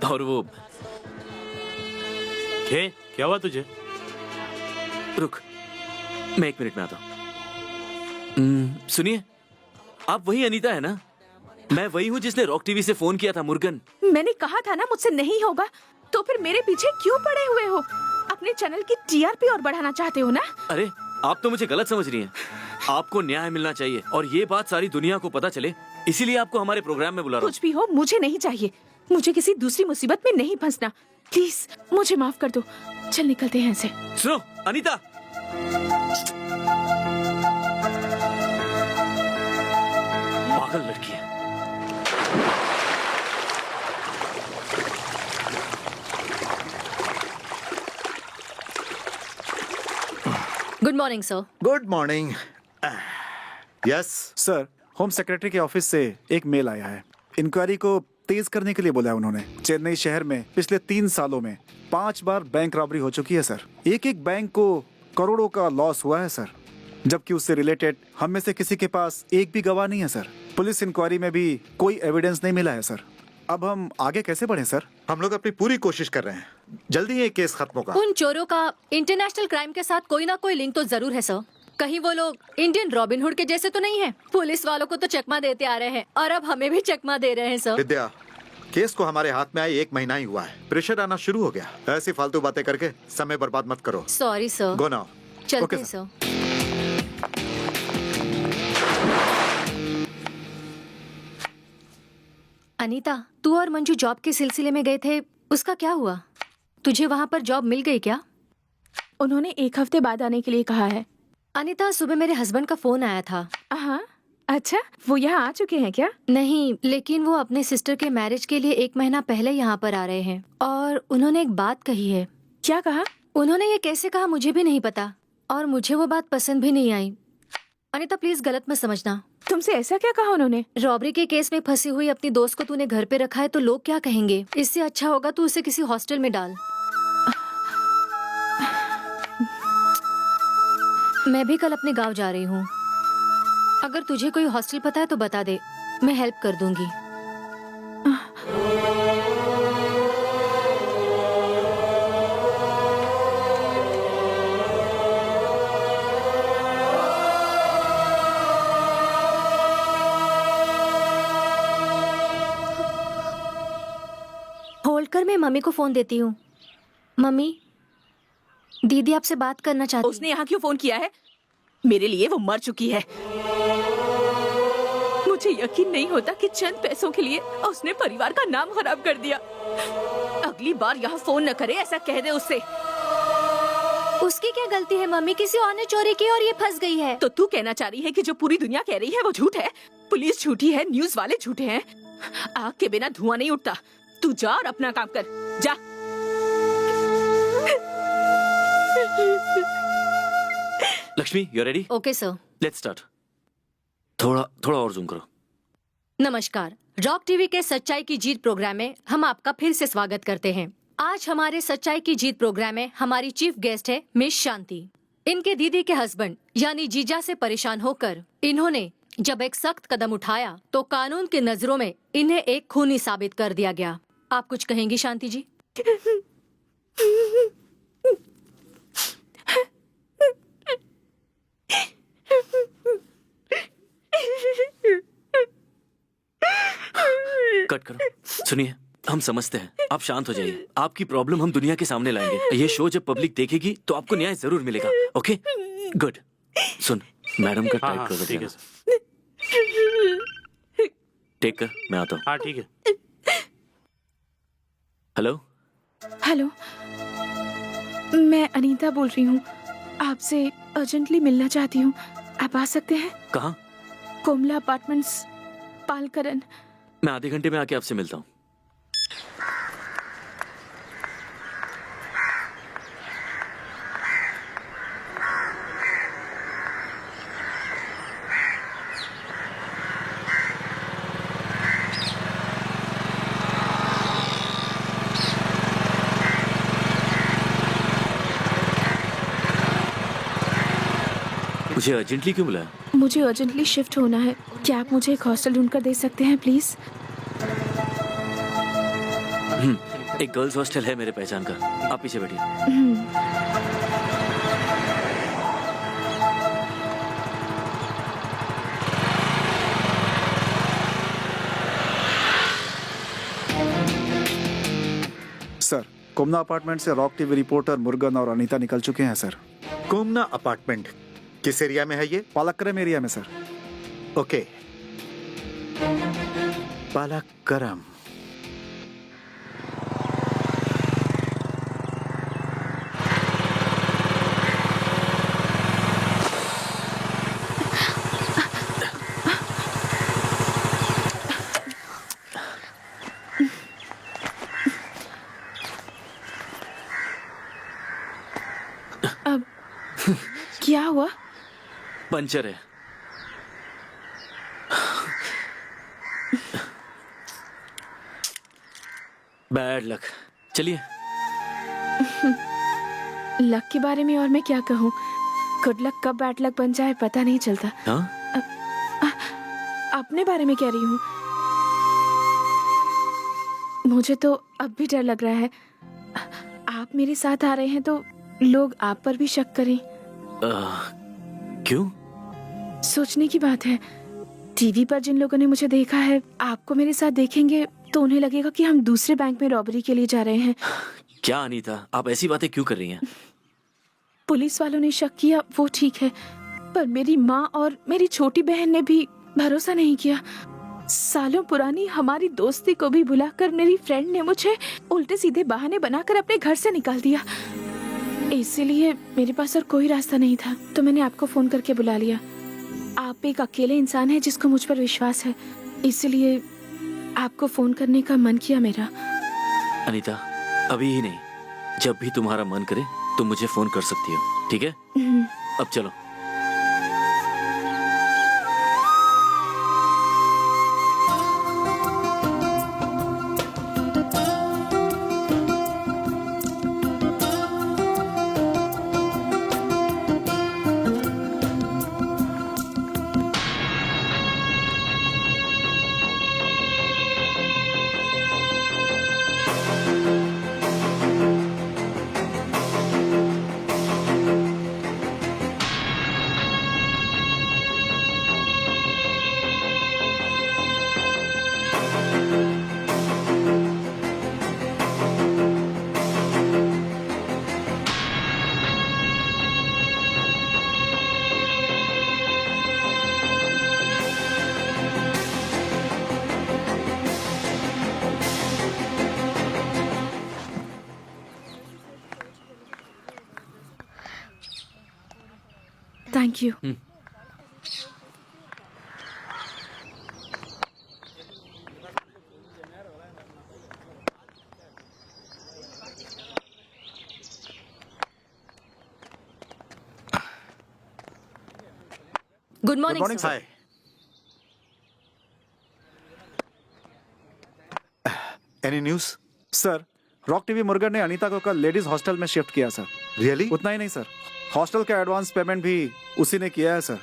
और वो क्या हुआ तुझे? रुक, मैं 1 मिनट में आता हूँ। सुनिए, आप वही अनीता है ना? मैं वही हूँ जिसने रॉक टीवी से फोन किया था, मुर्गन। मैंने कहा था ना मुझसे नहीं होगा, तो फिर मेरे पीछे क्यों पड़े हुए हो? अपने चैनल की TRP और बढ़ाना चाहते हो ना? अरे आप तो मुझे गलत समझ रही हैं। आपको न्याय मिलना चाहिए और ये बात सारी दुनिया को पता चले, इसीलिए आपको हमारे प्रोग्राम में बुला रहा हूँ। कुछ भी हो, मुझे नहीं चाहिए। मुझे किसी दूसरी मुसीबत में नहीं फंसना। प्लीज मुझे माफ कर दो। चल निकलते हैं ऐसे। सुनो अनीता, पागल लड़की है। Good morning sir. Good morning. Yes sir, home secretary के ऑफिस से एक मेल आया है। इंक्वायरी को तेज करने के लिए बोला है उन्होंने। चेन्नई शहर में पिछले 3 सालों में 5 बार बैंक रॉबरी हो चुकी है सर। एक बैंक को करोड़ों का लॉस हुआ है सर, जबकि उससे रिलेटेड हम में से किसी के पास एक भी गवाह नहीं है सर। पुलिस इंक्वायरी में भी कोई एविडेंस नहीं मिला है सर। अब हम आगे कैसे बढ़े सर? हम लोग अपनी पूरी कोशिश कर रहे हैं, जल्दी ये केस खत्म होगा। उन चोरों का इंटरनेशनल क्राइम के साथ कोई ना कोई लिंक तो जरूर है सर। कहीं वो लोग इंडियन रॉबिनहुड के जैसे तो नहीं है? पुलिस वालों को तो चकमा देते आ रहे हैं और अब हमें भी चकमा दे रहे हैं सर। विद्या, केस को हमारे हाथ में आए 1 महीना ही हुआ है, प्रेशर आना शुरू हो गया। ऐसी फालतू बातें करके समय बर्बाद मत करो। Sorry sir. Go now. चलते हैं सर। अनीता, तू और मंजू जॉब के सिलसिले में गए थे, उसका क्या हुआ? तुझे वहाँ पर जॉब मिल गई क्या? उन्होंने 1 हफ्ते बाद आने के लिए कहा है। अनीता, सुबह मेरे हस्बैंड का फोन आया था। हाँ, अच्छा, वो यहाँ आ चुके हैं क्या? नहीं, लेकिन वो अपने सिस्टर के मैरिज के लिए 1 महीना पहले यहाँ पर आ रहे हैं और उन्होंने एक बात कही है। क्या कहा? उन्होंने ये कैसे कहा मुझे भी नहीं पता और मुझे वो बात पसंद भी नहीं आई। अनीता प्लीज गलत मत समझना। तुमसे ऐसा क्या कहा उन्होंने? रॉबरी के केस में फंसी हुई अपनी दोस्त को तूने घर पे रखा है तो लोग क्या कहेंगे। इससे अच्छा होगा तू उसे किसी हॉस्टल में डाल। मैं भी कल अपने गांव जा रही हूँ। अगर तुझे कोई हॉस्टल पता है तो बता दे, मैं हेल्प कर दूंगी। होल्ड कर, मैं मम्मी को फोन देती हूँ। मम्मी, दीदी आपसे बात करना चाहती है। उसने यहाँ क्यों फोन किया है? मेरे लिए वो मर चुकी है। मुझे यकीन नहीं होता कि चंद पैसों के लिए उसने परिवार का नाम खराब कर दिया। अगली बार यहाँ फोन न करे, ऐसा कह दे उससे। उसकी क्या गलती है मम्मी? किसी और ने चोरी की और ये फंस गई है। तो तू कहना चाह रही है कि जो पूरी दुनिया कह रही है वो झूठ है? पुलिस झूठी है, न्यूज वाले झूठे हैं। आग के बिना धुआं नहीं उठता। तू जा और अपना काम कर, जा। Lakshmi, you ready? Okay sir. Let's start. थोड़ा और जूम करो। नमस्कार, रॉक टीवी के सच्चाई की जीत प्रोग्राम में हम आपका फिर से स्वागत करते हैं। आज हमारे सच्चाई की जीत प्रोग्राम में हमारी चीफ गेस्ट है मिस शांति। इनके दीदी के हस्बैंड यानी जीजा से परेशान होकर इन्होंने जब एक सख्त कदम उठाया तो कानून की नजरों में इन्हें एक खूनी साबित कर दिया गया। आप कुछ कहेंगी शांति जी? कट करो। सुनिए, हम समझते हैं, आप शांत हो जाइए। आपकी प्रॉब्लम हम दुनिया के सामने लाएंगे। ये शो जब पब्लिक देखेगी तो आपको न्याय जरूर मिलेगा। Okay, good. सुन, मैडम का टाइप कर ठीक है सर। टेक कर, मैं आता हूँ। हाँ ठीक है। हेलो, हेलो, मैं अनीता बोल रही हूँ। आपसे अर्जेंटली मिलना चाहती हूँ। आप आ सकते हैं? कहाँ? कोमला अपार्टमेंट्स, पालकरन। मैं आधे घंटे में आके आपसे मिलता हूँ। मुझे अर्जेंटली क्यों बुलाया? मुझे अर्जेंटली शिफ्ट होना है। क्या आप मुझे एक हॉस्टल ढूंढ कर दे सकते हैं प्लीज? एक गर्ल्स हॉस्टल है मेरे पहचान का, आप पीछे बैठिए। सर, कोमना अपार्टमेंट से रॉक टीवी रिपोर्टर मुर्गन और अनीता निकल चुके हैं सर। कोमना अपार्टमेंट किस एरिया में है ये? पालक्करम एरिया में सर। ओके, पालक्करम। अब क्या हुआ? पंचर है। Bad luck. चलिए। लक के बारे में और मैं क्या कहूँ? गुड लक कब बैड लक बन जाए पता नहीं चलता। हाँ? अपने बारे में कह रही हूँ। मुझे तो अब भी डर लग रहा है। आप मेरे साथ आ रहे हैं तो लोग आप पर भी शक करें। क्यों? सोचने की बात है। टीवी पर जिन लोगों ने मुझे देखा है, आपको मेरे साथ देखेंगे तो उन्हें लगेगा कि हम दूसरे बैंक में रॉबरी के लिए जा रहे हैं। क्या अनीता, आप ऐसी बातें क्यों कर रही हैं? पुलिस वालों ने शक किया वो ठीक है, पर मेरी माँ और मेरी छोटी बहन ने भी भरोसा नहीं किया। सालों पुरानी हमारी दोस्ती को भी भुलाकर मेरी फ्रेंड ने मुझे उल्टे सीधे बहाने बनाकर अपने घर से निकाल दिया। इसीलिए मेरे पास और कोई रास्ता नहीं था, तो मैंने आपको फोन करके बुला लिया। आप एक अकेले इंसान हैं जिसको मुझ पर विश्वास है, इसलिए आपको फोन करने का मन किया मेरा। अनीता, अभी ही नहीं, जब भी तुम्हारा मन करे तुम मुझे फोन कर सकती हो, ठीक है? अब चलो। Thank you. Good morning sir. Hi. Any news? Sir, rock TV Murugan ने अनीता को कल लेडीज हॉस्टल में शिफ्ट किया सर। रियली? उतना ही नहीं सर, हॉस्टल का एडवांस पेमेंट भी उसी ने किया है सर।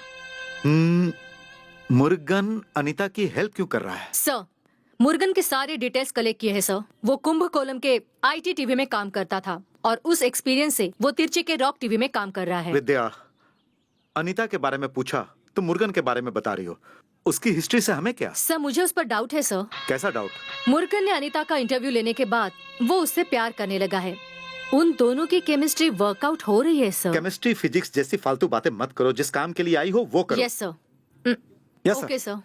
मुर्गन अनीता की हेल्प क्यों कर रहा है? सर, मुर्गन के सारे डिटेल्स कलेक्ट किए हैं सर। वो कुंभकोणम के आईटी टीवी में काम करता था और उस एक्सपीरियंस से वो तिरची के रॉक टीवी में काम कर रहा है। विद्या, अनीता के बारे में पूछा तुम मुर्गन के बारे में बता रही हो, उसकी हिस्ट्री से हमें क्या? सर मुझे उस पर डाउट है सर। कैसा डाउट? मुर्गन ने अनीता का इंटरव्यू लेने के बाद वो उससे प्यार करने लगा है। उन दोनों की केमिस्ट्री वर्कआउट हो रही है सर। केमिस्ट्री फिजिक्स जैसी फालतू बातें मत करो, जिस काम के लिए आई हो वो करो। Yes sir. Yes okay sir.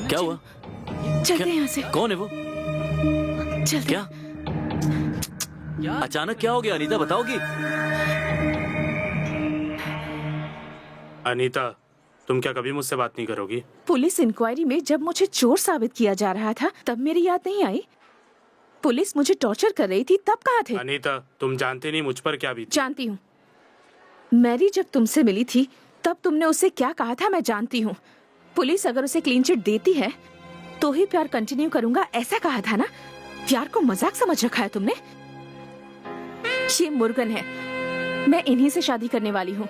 क्या हुआ? चलते हैं यहाँ से। कौन है वो? चलते। क्या अचानक क्या हो गया अनीता, बताओगी? अनीता, तुम क्या कभी मुझसे बात नहीं करोगी? पुलिस इंक्वायरी में जब मुझे चोर साबित किया जा रहा था तब मेरी याद नहीं आई? पुलिस मुझे टॉर्चर कर रही थी तब कहाँ थे? अनीता, तुम जानती नहीं मुझ पर क्या बीती। जानती हूँ। मैरी जब तुमसे मिली थी तब तुमने उसे क्या कहा था मैं जानती हूँ। पुलिस अगर उसे क्लीन चिट देती है तो ही प्यार कंटिन्यू करूंगा ऐसा कहा था ना? प्यार को मजाक समझ रखा है तुमने। ये मुर्गन है, मैं इन्हीं से शादी करने वाली हूँ।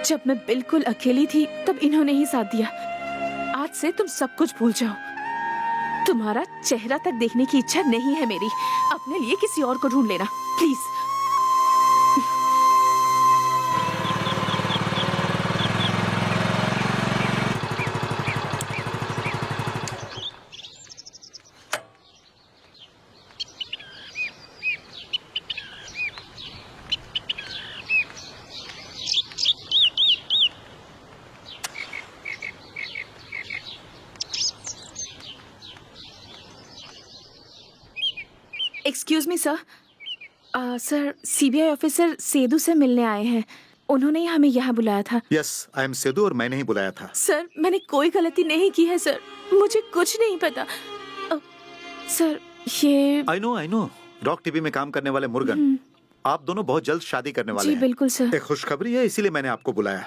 जब मैं बिल्कुल अकेली थी तब इन्होंने ही साथ दिया। आज से तुम सब कुछ भूल जाओ। तुम्हारा चेहरा तक देखने की इच्छा नहीं है मेरी। अपने लिए किसी और को ढूंढ लेना please. Excuse me sir. Sir CBI officer सेदू से मिलने आए हैं। उन्होंने ही हमें यहाँ बुलाया था। यस, आई एम सेदू और मैंने ही बुलाया था। सर मैंने कोई गलती नहीं की है सर, मुझे कुछ नहीं पता। सर ये आई नो रॉक टीवी में काम करने वाले मुर्गन, आप दोनों बहुत जल्द शादी करने वाले जी हैं। बिल्कुल सर। एक खुशखबरी है, इसीलिए मैंने आपको बुलाया।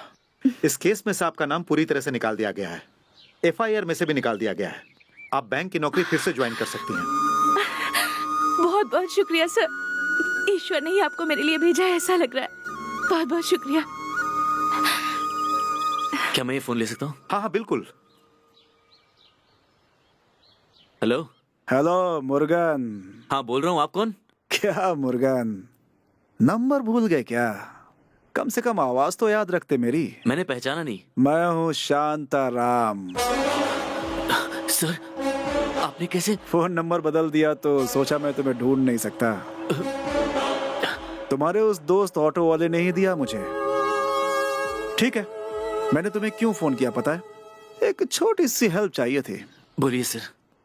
इस केस में से आपका नाम पूरी तरह से निकाल दिया गया है, FIR में से भी निकाल दिया गया है। आप बैंक की नौकरी फिर से ज्वाइन कर सकती हैं। बहुत बहुत शुक्रिया सर, ईश्वर ने ही आपको मेरे लिए भेजा है ऐसा लग रहा है। बहुत बहुत शुक्रिया। क्या मैं ये फोन ले सकता हूँ? हाँ बिल्कुल। Hello hello Murugan. हाँ बोल रहा हूँ, आप कौन? क्या मुर्गन, नंबर भूल गए क्या? कम से कम आवाज तो याद रखते मेरी। मैंने पहचाना नहीं। मैं हूँ शांताराम। सर आपने कैसे? फोन नंबर बदल दिया तो सोचा मैं तुम्हें ढूंढ नहीं सकता। तुम्हारे उस दोस्त ऑटो वाले ने ही दिया मुझे। ठीक है, मैंने तुम्हें क्यों फोन किया पता है? एक छोटी सी हेल्प चाहिए थी। बोलिए सर।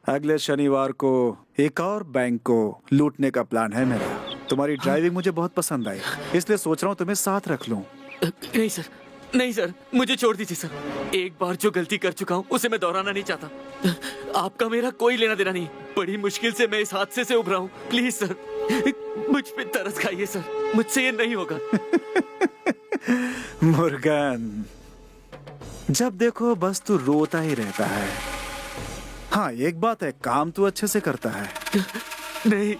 अगले शनिवार को एक और बैंक को लूटने का प्लान है मेरा। तुम्हारी ड्राइविंग मुझे बहुत पसंद आई, इसलिए सोच रहा हूँ तुम्हें साथ रख लूं। नहीं सर, नहीं सर, मुझे छोड़ दीजिए सर। एक बार जो गलती कर चुका हूँ उसे मैं दोहराना नहीं चाहता। आपका मेरा कोई लेना देना नहीं। बड़ी मुश्किल से मैं इस हादसे से उभरा हूँ। प्लीज सर, मुझ पे तरस खाइए सर, मुझसे ये नहीं होगा। मुर्गन, जब देखो बस तू रोता ही रहता है। हाँ एक बात है, काम तू अच्छे से करता है। नहीं।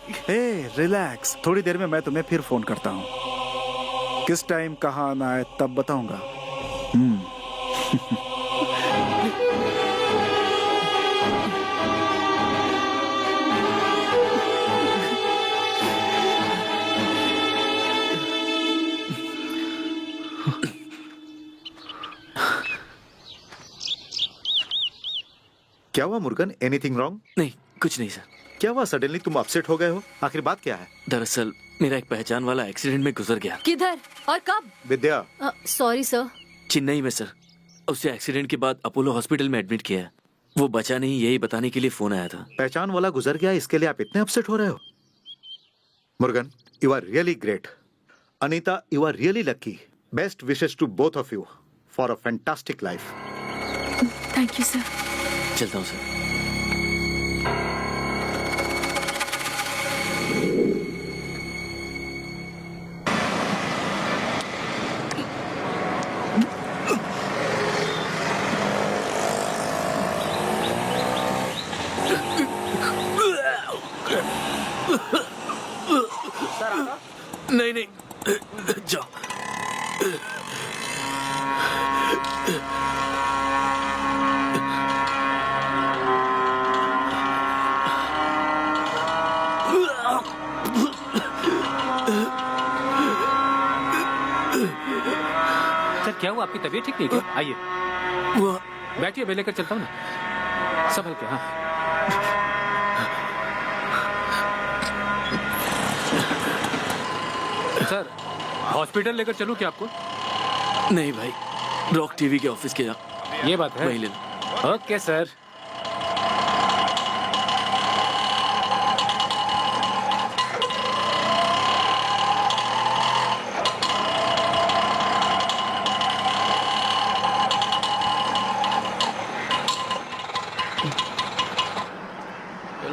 रिलैक्स, थोड़ी देर में मैं तुम्हें फिर फोन करता हूँ। किस टाइम कहाँ आना है तब बताऊंगा। क्या हुआ मुर्गन, एनीथिंग रॉन्ग? नहीं, कुछ नहीं सर। क्या हुआ, सडनली तुम अपसेट हो गए हो? आखिर बात क्या है? दरअसल मेरा एक पहचान वाला एक्सीडेंट में गुजर गया। किधर और कब? विद्या। Sorry sir. चेन्नई में सर। उसे एक्सीडेंट के बाद अपोलो हॉस्पिटल में एडमिट किया है। वो बचा नहीं, यही बताने के लिए फोन आया था। पहचान वाला गुजर गया, इसके लिए आप इतने अपसेट हो रहे हो? Murugan, you are really great. Anita, you are really lucky. Best wishes to both of you for a fantastic life. Thank you sir. चलता हूँ सर। नहीं नहीं, जाओ। सर क्या हुआ, आपकी तबीयत ठीक नहीं क्या? आइए बैठिए, मैं लेकर चलता हूँ ना। संभल के। हाँ सर, हॉस्पिटल लेकर चलूं क्या आपको? नहीं भाई, रॉक टीवी के ऑफिस के जा। ये बात है, वहीं ले लो। Okay sir.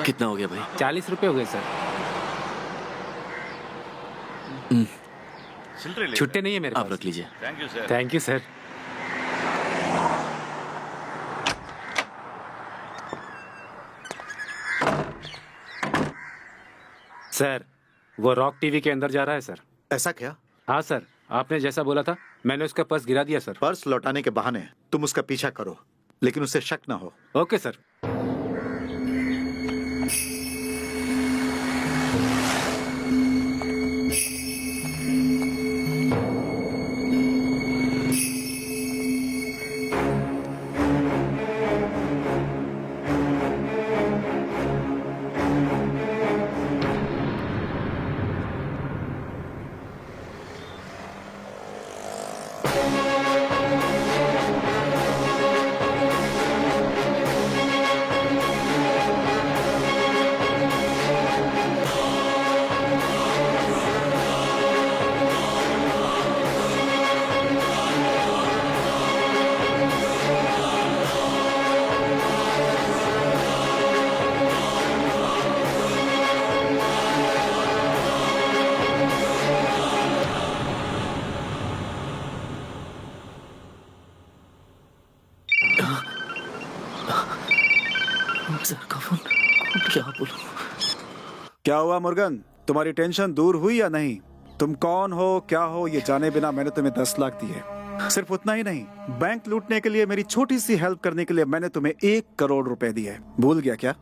कितना हो गया भाई? 40 रुपए हो गए सर। छुट्टे नहीं है मेरे पास। आप रख लीजिए। Thank you sir. Thank you sir. Sir, वो रॉक टीवी के अंदर जा रहा है सर। ऐसा क्या? हाँ सर, आपने जैसा बोला था मैंने उसका पर्स गिरा दिया सर। पर्स लौटाने के बहाने तुम उसका पीछा करो, लेकिन उससे शक ना हो। Okay sir. क्या हुआ मुर्गन, तुम्हारी टेंशन दूर हुई या नहीं? तुम कौन हो, क्या हो, ये जाने बिना मैंने तुम्हें 10 लाख दिए। सिर्फ उतना ही नहीं, बैंक लूटने के लिए, मेरी छोटी सी हेल्प करने के लिए मैंने तुम्हें 1 करोड़ रुपए दिए। भूल गया क्या?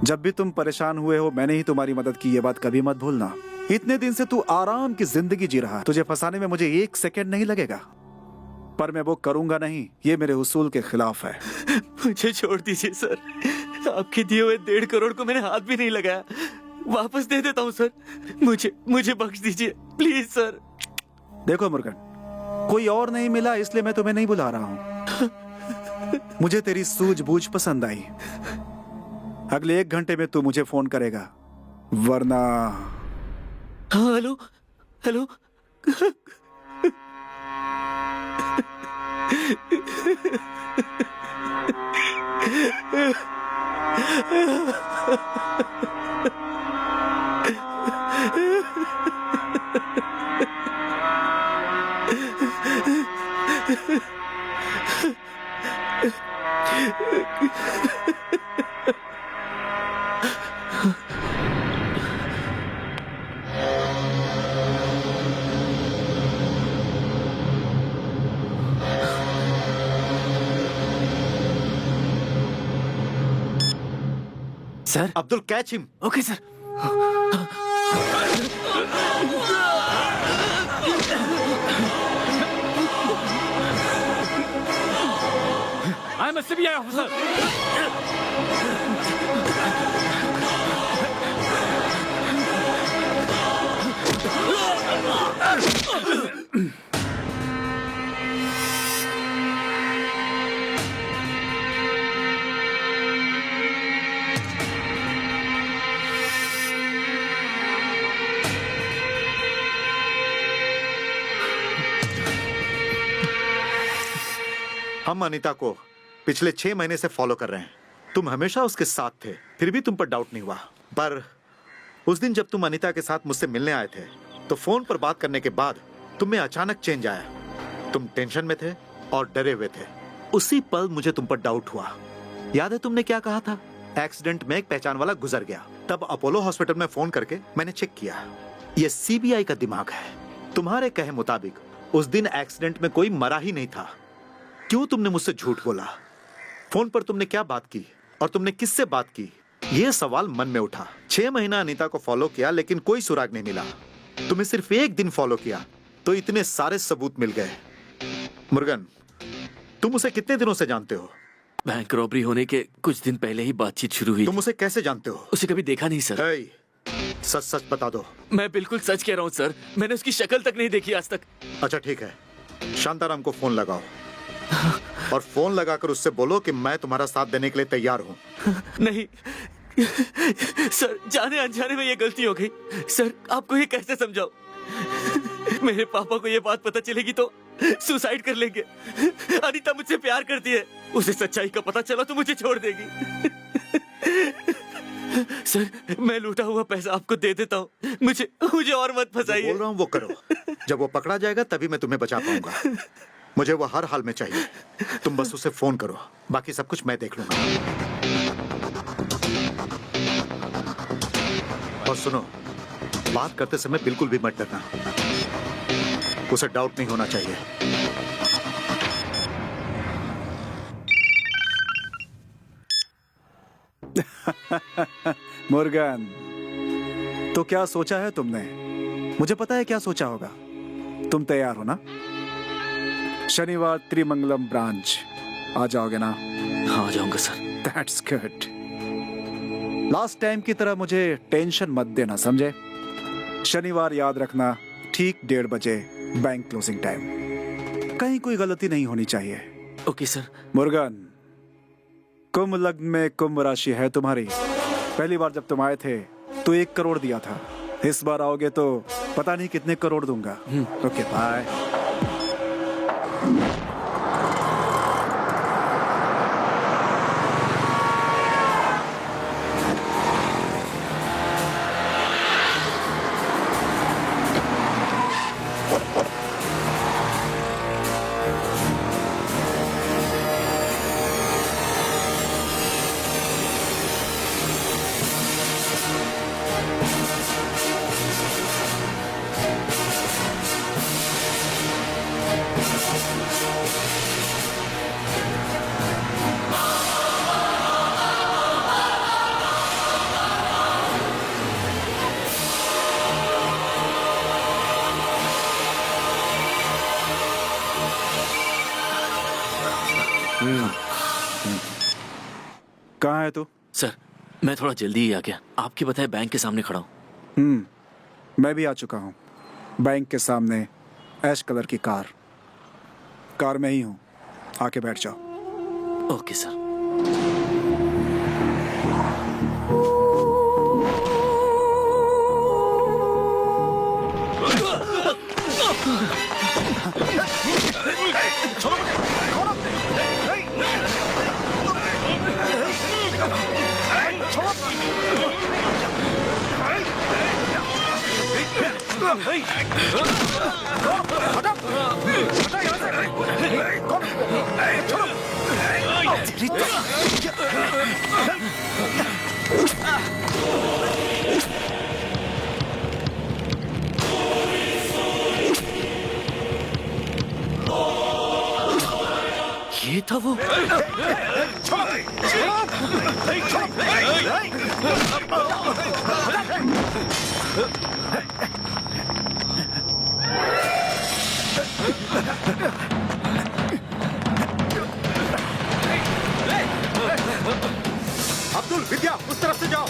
जब भी तुम परेशान हुए हो मैंने ही तुम्हारी मदद की, ये बात कभी मत भूलना। इतने दिन से तू आराम की जिंदगी जी रहा, तुझे फंसाने में मुझे 1 सेकंड नहीं लगेगा, पर मैं वो करूंगा नहीं, ये मेरे उसूल के खिलाफ है। मुझे छोड़ दीजिए सर, आपके दिए हुए 1.5 करोड़ को मैंने हाथ भी नहीं लगाया। वापस दे देता हूँ सर, मुझे बख्श दीजिए प्लीज सर। देखो मुर्गन, कोई और नहीं मिला इसलिए मैं तुम्हें नहीं बुला रहा हूँ। मुझे तेरी सूझबूझ पसंद आई। अगले 1 घंटे में तू मुझे फोन करेगा, वरना। हाँ hello hello. Sir, Abdul catch him. Okay sir. I am a CBI officer. हम अनीता को पिछले 6 महीने से फॉलो कर रहे हैं। तुम हमेशा उसके साथ थे, फिर भी तुम पर डाउट नहीं हुआ। पर उस दिन जब तुम अनीता के साथ मुझसे मिलने आए थे तो फोन पर बात करने के बाद तुम में अचानक चेंज आया। तुम टेंशन में थे और डरे हुए थे। उसी पल मुझे तुम पर डाउट हुआ। याद है तुमने क्या कहा था? एक्सीडेंट में एक पहचान वाला गुजर गया। तब अपोलो हॉस्पिटल में फोन करके मैंने चेक किया। ये सीबीआई का दिमाग है। तुम्हारे कहे मुताबिक उस दिन एक्सीडेंट में कोई मरा ही नहीं था। क्यों तुमने मुझसे झूठ बोला? फोन पर तुमने क्या बात की और तुमने किससे बात की? यह सवाल मन में उठा। 6 महीना अनीता को फॉलो किया लेकिन कोई सुराग नहीं मिला। तुम्हें सिर्फ एक दिन फॉलो किया तो इतने सारे सबूत मिल गए। मुर्गन, तुम उसे कितने दिनों से जानते हो? बैंक रॉबरी होने के कुछ दिन पहले ही बातचीत शुरू हुई। तुम उसे कैसे जानते हो? उसे कभी देखा नहीं सर। सच सच बता दो। मैं बिल्कुल सच कह रहा हूँ सर, मैंने उसकी शक्ल तक नहीं देखी आज तक। अच्छा ठीक है, शांताराम को फोन लगाओ और फोन लगाकर उससे बोलो कि मैं तुम्हारा साथ देने के लिए तैयार हूँ। नहीं सर, जाने अनजाने में ये गलती हो गई। सर आपको ये कैसे समझाओ? मेरे पापा को ये बात पता चलेगी तो सुसाइड कर लेंगे। अनीता मुझसे प्यार करती है, उसे सच्चाई का पता चला तो मुझे छोड़ देगी। सर मैं लूटा हुआ पैसा आपको दे देता हूँ, मुझे और मत फंसाइए। बोल रहा हूँ वो करो। जब वो पकड़ा जाएगा तभी मैं तुम्हें बचा पाऊंगा। मुझे वो हर हाल में चाहिए। तुम बस उसे फोन करो, बाकी सब कुछ मैं देख लूंगा। और सुनो, बात करते समय बिल्कुल भी मत डरना। उसे डाउट नहीं होना चाहिए। मुर्गन, तो क्या सोचा है तुमने? मुझे पता है क्या सोचा होगा। तुम तैयार हो ना? शनिवार त्रिमंगलम ब्रांच आ जाओगे ना? हाँ आ जाऊंगा sir. That's good. Last time की तरह मुझे टेंशन मत देना, समझे? शनिवार याद रखना, ठीक 1:30 बजे बैंक क्लोजिंग टाइम। कहीं कोई गलती नहीं होनी चाहिए। Okay sir. मुर्गन, कुंभ लग्न में कुंभ राशि है तुम्हारी। पहली बार जब तुम आए थे तो 1 करोड़ दिया था। इस बार आओगे तो पता नहीं कितने करोड़ दूंगा। Okay bye. कहाँ है तू? सर मैं थोड़ा जल्दी ही आ गया। आपके बताए बैंक के सामने खड़ा हूँ। मैं भी आ चुका हूँ। बैंक के सामने ऐश कलर की कार में ही हूँ। आके बैठ जाओ। Okay sir. ये था वो। अब्दुल, विद्या, उस तरफ से जाओ।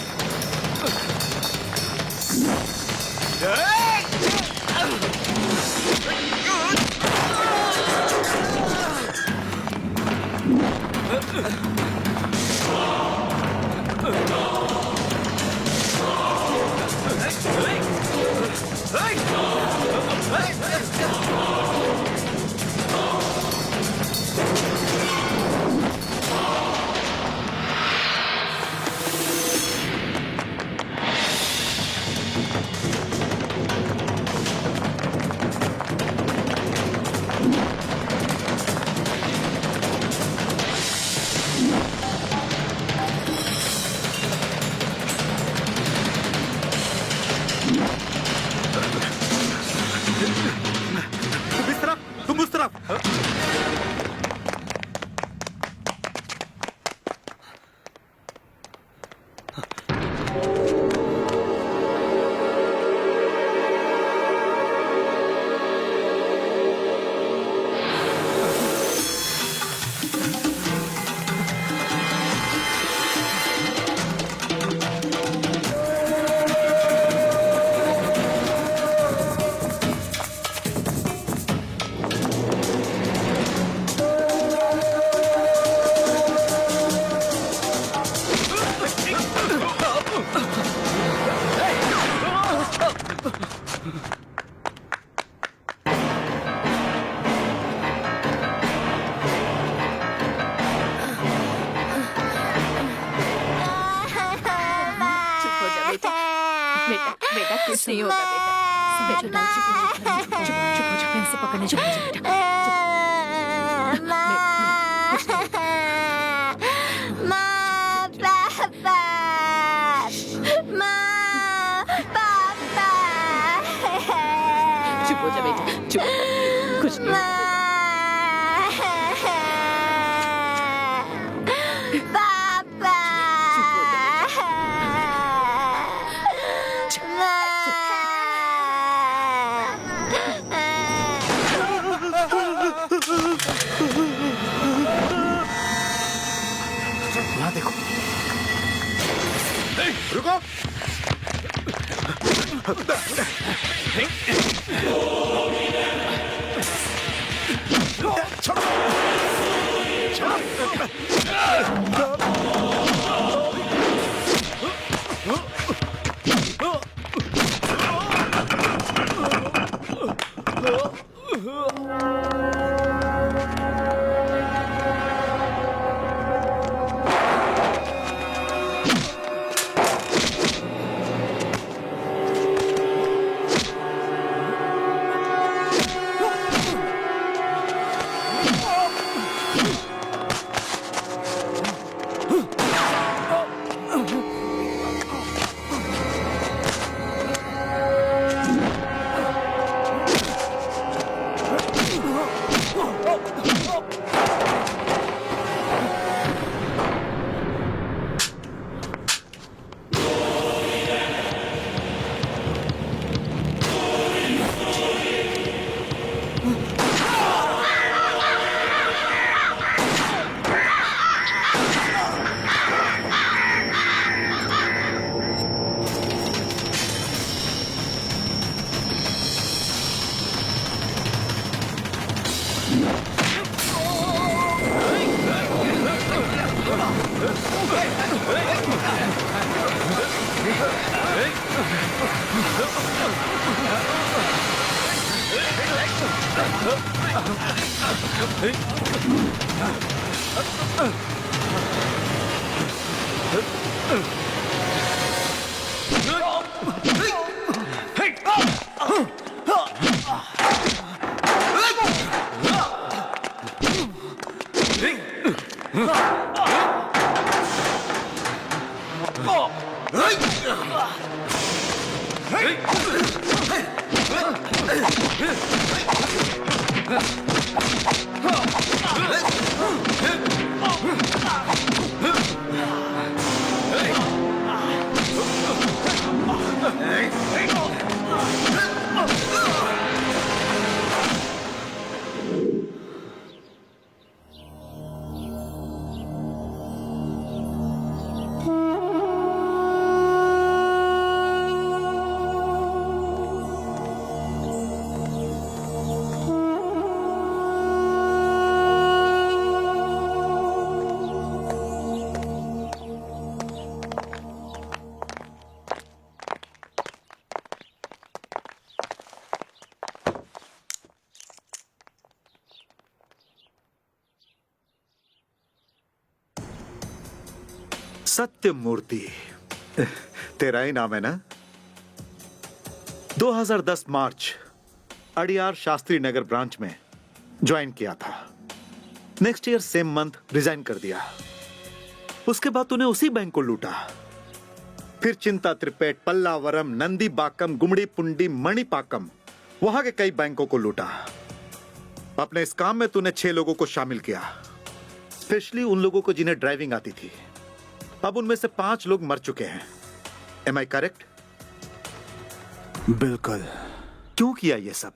कुछ नहीं होगा बेटा। बेटा चुप हो जा, मैं इसे पकड़ने चुप हो जा बेटा। चुप हो जा बेटा, चुप, कुछ नहीं होगा। यहाँ देखो। रुको। सत्य मूर्ति तेरा ही नाम है ना? 2010 मार्च अड़ियार शास्त्री नगर ब्रांच में ज्वाइन किया था। Next year same month resign कर दिया। उसके बाद तूने उसी बैंक को लूटा। फिर चिंता त्रिपेट, पल्लावरम, नंदी बाकम, गुमड़ी पुंडी, मणिपाकम, वहां के कई बैंकों को लूटा। अपने इस काम में तूने 6 लोगों को शामिल किया, स्पेशली उन लोगों को जिन्हें ड्राइविंग आती थी। अब उनमें से 5 लोग मर चुके हैं। Am I correct? बिल्कुल। क्यों किया ये सब?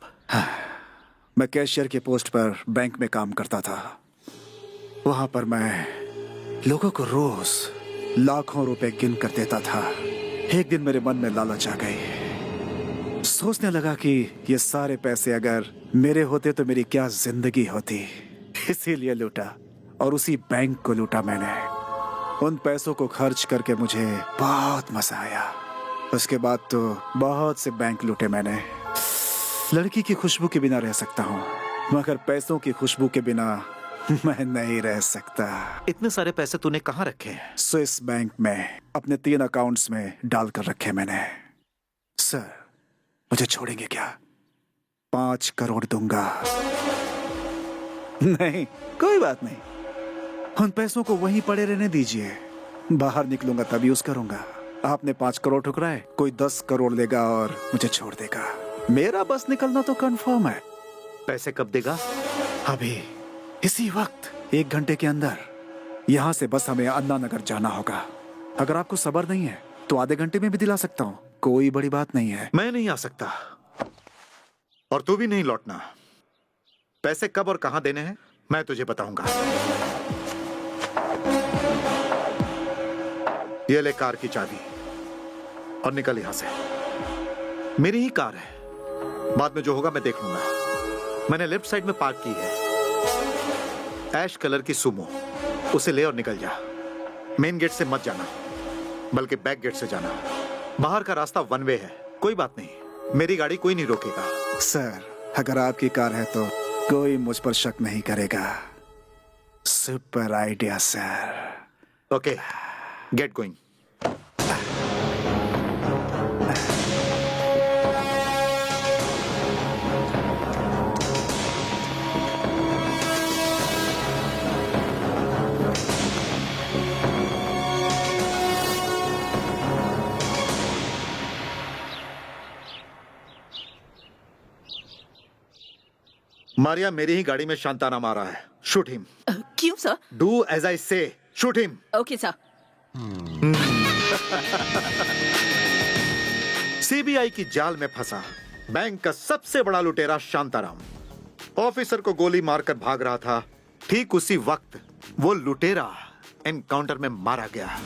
मैं कैशियर के पोस्ट पर बैंक में काम करता था। वहां पर मैं लोगों को रोज लाखों रुपए गिन कर देता था। एक दिन मेरे मन में लालच आ गई। सोचने लगा कि ये सारे पैसे अगर मेरे होते तो मेरी क्या जिंदगी होती। इसीलिए लूटा और उसी बैंक को लूटा मैंने। उन पैसों को खर्च करके मुझे बहुत मजा आया। उसके बाद तो बहुत से बैंक लूटे मैंने। लड़की की खुशबू के बिना रह सकता हूँ, मगर पैसों की खुशबू के बिना मैं नहीं रह सकता। इतने सारे पैसे तूने कहाँ रखे? स्विस बैंक में अपने 3 अकाउंट्स में डाल कर रखे मैंने। सर, मुझे छोड़ेंगे क्या? 5 करोड़ दूंगा। नहीं, कोई बात नहीं, उन पैसों को वहीं पड़े रहने दीजिए। बाहर निकलूंगा तभी यूज करूंगा। आपने 5 करोड़ ठुकराए, कोई 10 करोड़ लेगा और मुझे छोड़ देगा। मेरा बस निकलना तो कंफर्म है। पैसे कब देगा? अभी, इसी वक्त, 1 घंटे के अंदर। यहाँ से बस हमें अन्ना नगर जाना होगा। अगर आपको सब्र नहीं है तो आधे घंटे में भी दिला सकता हूँ, कोई बड़ी बात नहीं है। मैं नहीं आ सकता और तू भी नहीं लौटना। पैसे कब और कहां देने हैं मैं तुझे बताऊंगा। ये ले कार की चाबी और निकल यहां से। मेरी ही कार है, बाद में जो होगा मैं देख लूंगा। मैंने लेफ्ट साइड में पार्क की है। ऐश कलर की सुमो, उसे ले और निकल जा। मेन गेट से मत जाना, बल्कि बैक गेट से जाना। बाहर का रास्ता 1 वे है। कोई बात नहीं, मेरी गाड़ी कोई नहीं रोकेगा। सर, अगर आपकी कार है तो कोई मुझ पर शक नहीं करेगा। Super idea sir. Okay, get going. Maria मेरी ही गाड़ी में शांताराम आ रहा है। Shoot him. क्यों सर? डू एज आई से, shoot him. Okay sir. CBI की जाल में फंसा बैंक का सबसे बड़ा लुटेरा शांताराम ऑफिसर को गोली मारकर भाग रहा था। ठीक उसी वक्त वो लुटेरा एनकाउंटर में मारा गया।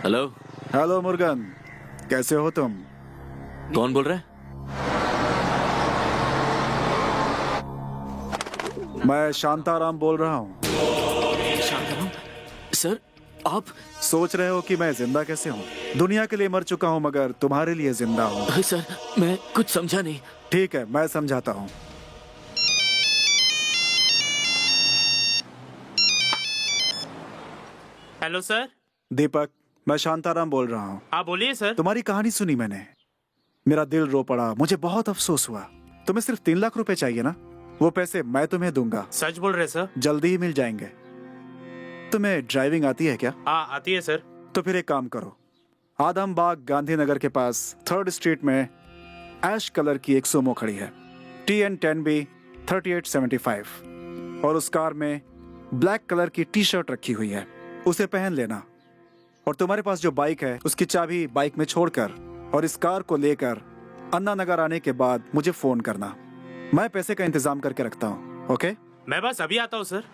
हेलो। हेलो मुर्गन, कैसे हो तुम? कौन बोल रहा है? मैं शांताराम बोल रहा हूँ। शांताराम? सर, आप सोच रहे हो कि मैं जिंदा कैसे हूँ? दुनिया के लिए मर चुका हूँ मगर तुम्हारे लिए जिंदा हूँ। सर, मैं कुछ समझा नहीं। ठीक है, मैं समझाता हूँ। Hello sir. दीपक, मैं शांताराम बोल रहा हूँ। आप बोलिए सर। तुम्हारी कहानी सुनी मैंने, मेरा दिल रो पड़ा, मुझे बहुत अफसोस हुआ। तुम्हें सिर्फ 3 लाख रुपए चाहिए ना? वो पैसे मैं तुम्हें दूंगा। सच बोल रहे सर? जल्दी ही मिल जाएंगे। तुम्हें ड्राइविंग आती है क्या? हाँ, आती है सर। तो फिर एक काम करो, आदमबाग गांधीनगर के पास 3rd स्ट्रीट में ऐश कलर की एक सुमो खड़ी है। TN10B 3875 और उस कार में ब्लैक कलर की टी शर्ट रखी हुई है, उसे पहन लेना। और तुम्हारे पास जो बाइक है उसकी चाबी बाइक में छोड़कर और इस कार को लेकर अन्ना नगर आने के बाद मुझे फोन करना। मैं पैसे का इंतजाम करके रखता हूँ। ओके? मैं बस अभी आता हूँ सर।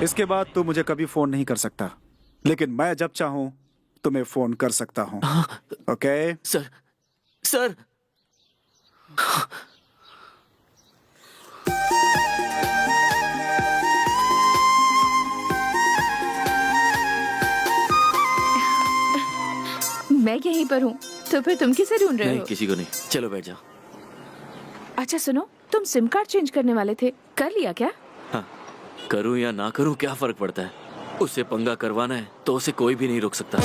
इसके बाद तू मुझे कभी फोन नहीं कर सकता, लेकिन मैं जब चाहूं तुम्हें फोन कर सकता हूं। ओके? Sir, sir. मैं यहीं पर हूँ, तो फिर तुम किसे ढूंढ रहे नहीं, हो? किसी को नहीं। चलो बैठ जाओ। अच्छा सुनो, तुम सिम कार्ड चेंज करने वाले थे, कर लिया क्या? हाँ, करूं या ना करूं क्या फर्क पड़ता है? उससे पंगा करवाना है तो उसे कोई भी नहीं रोक सकता।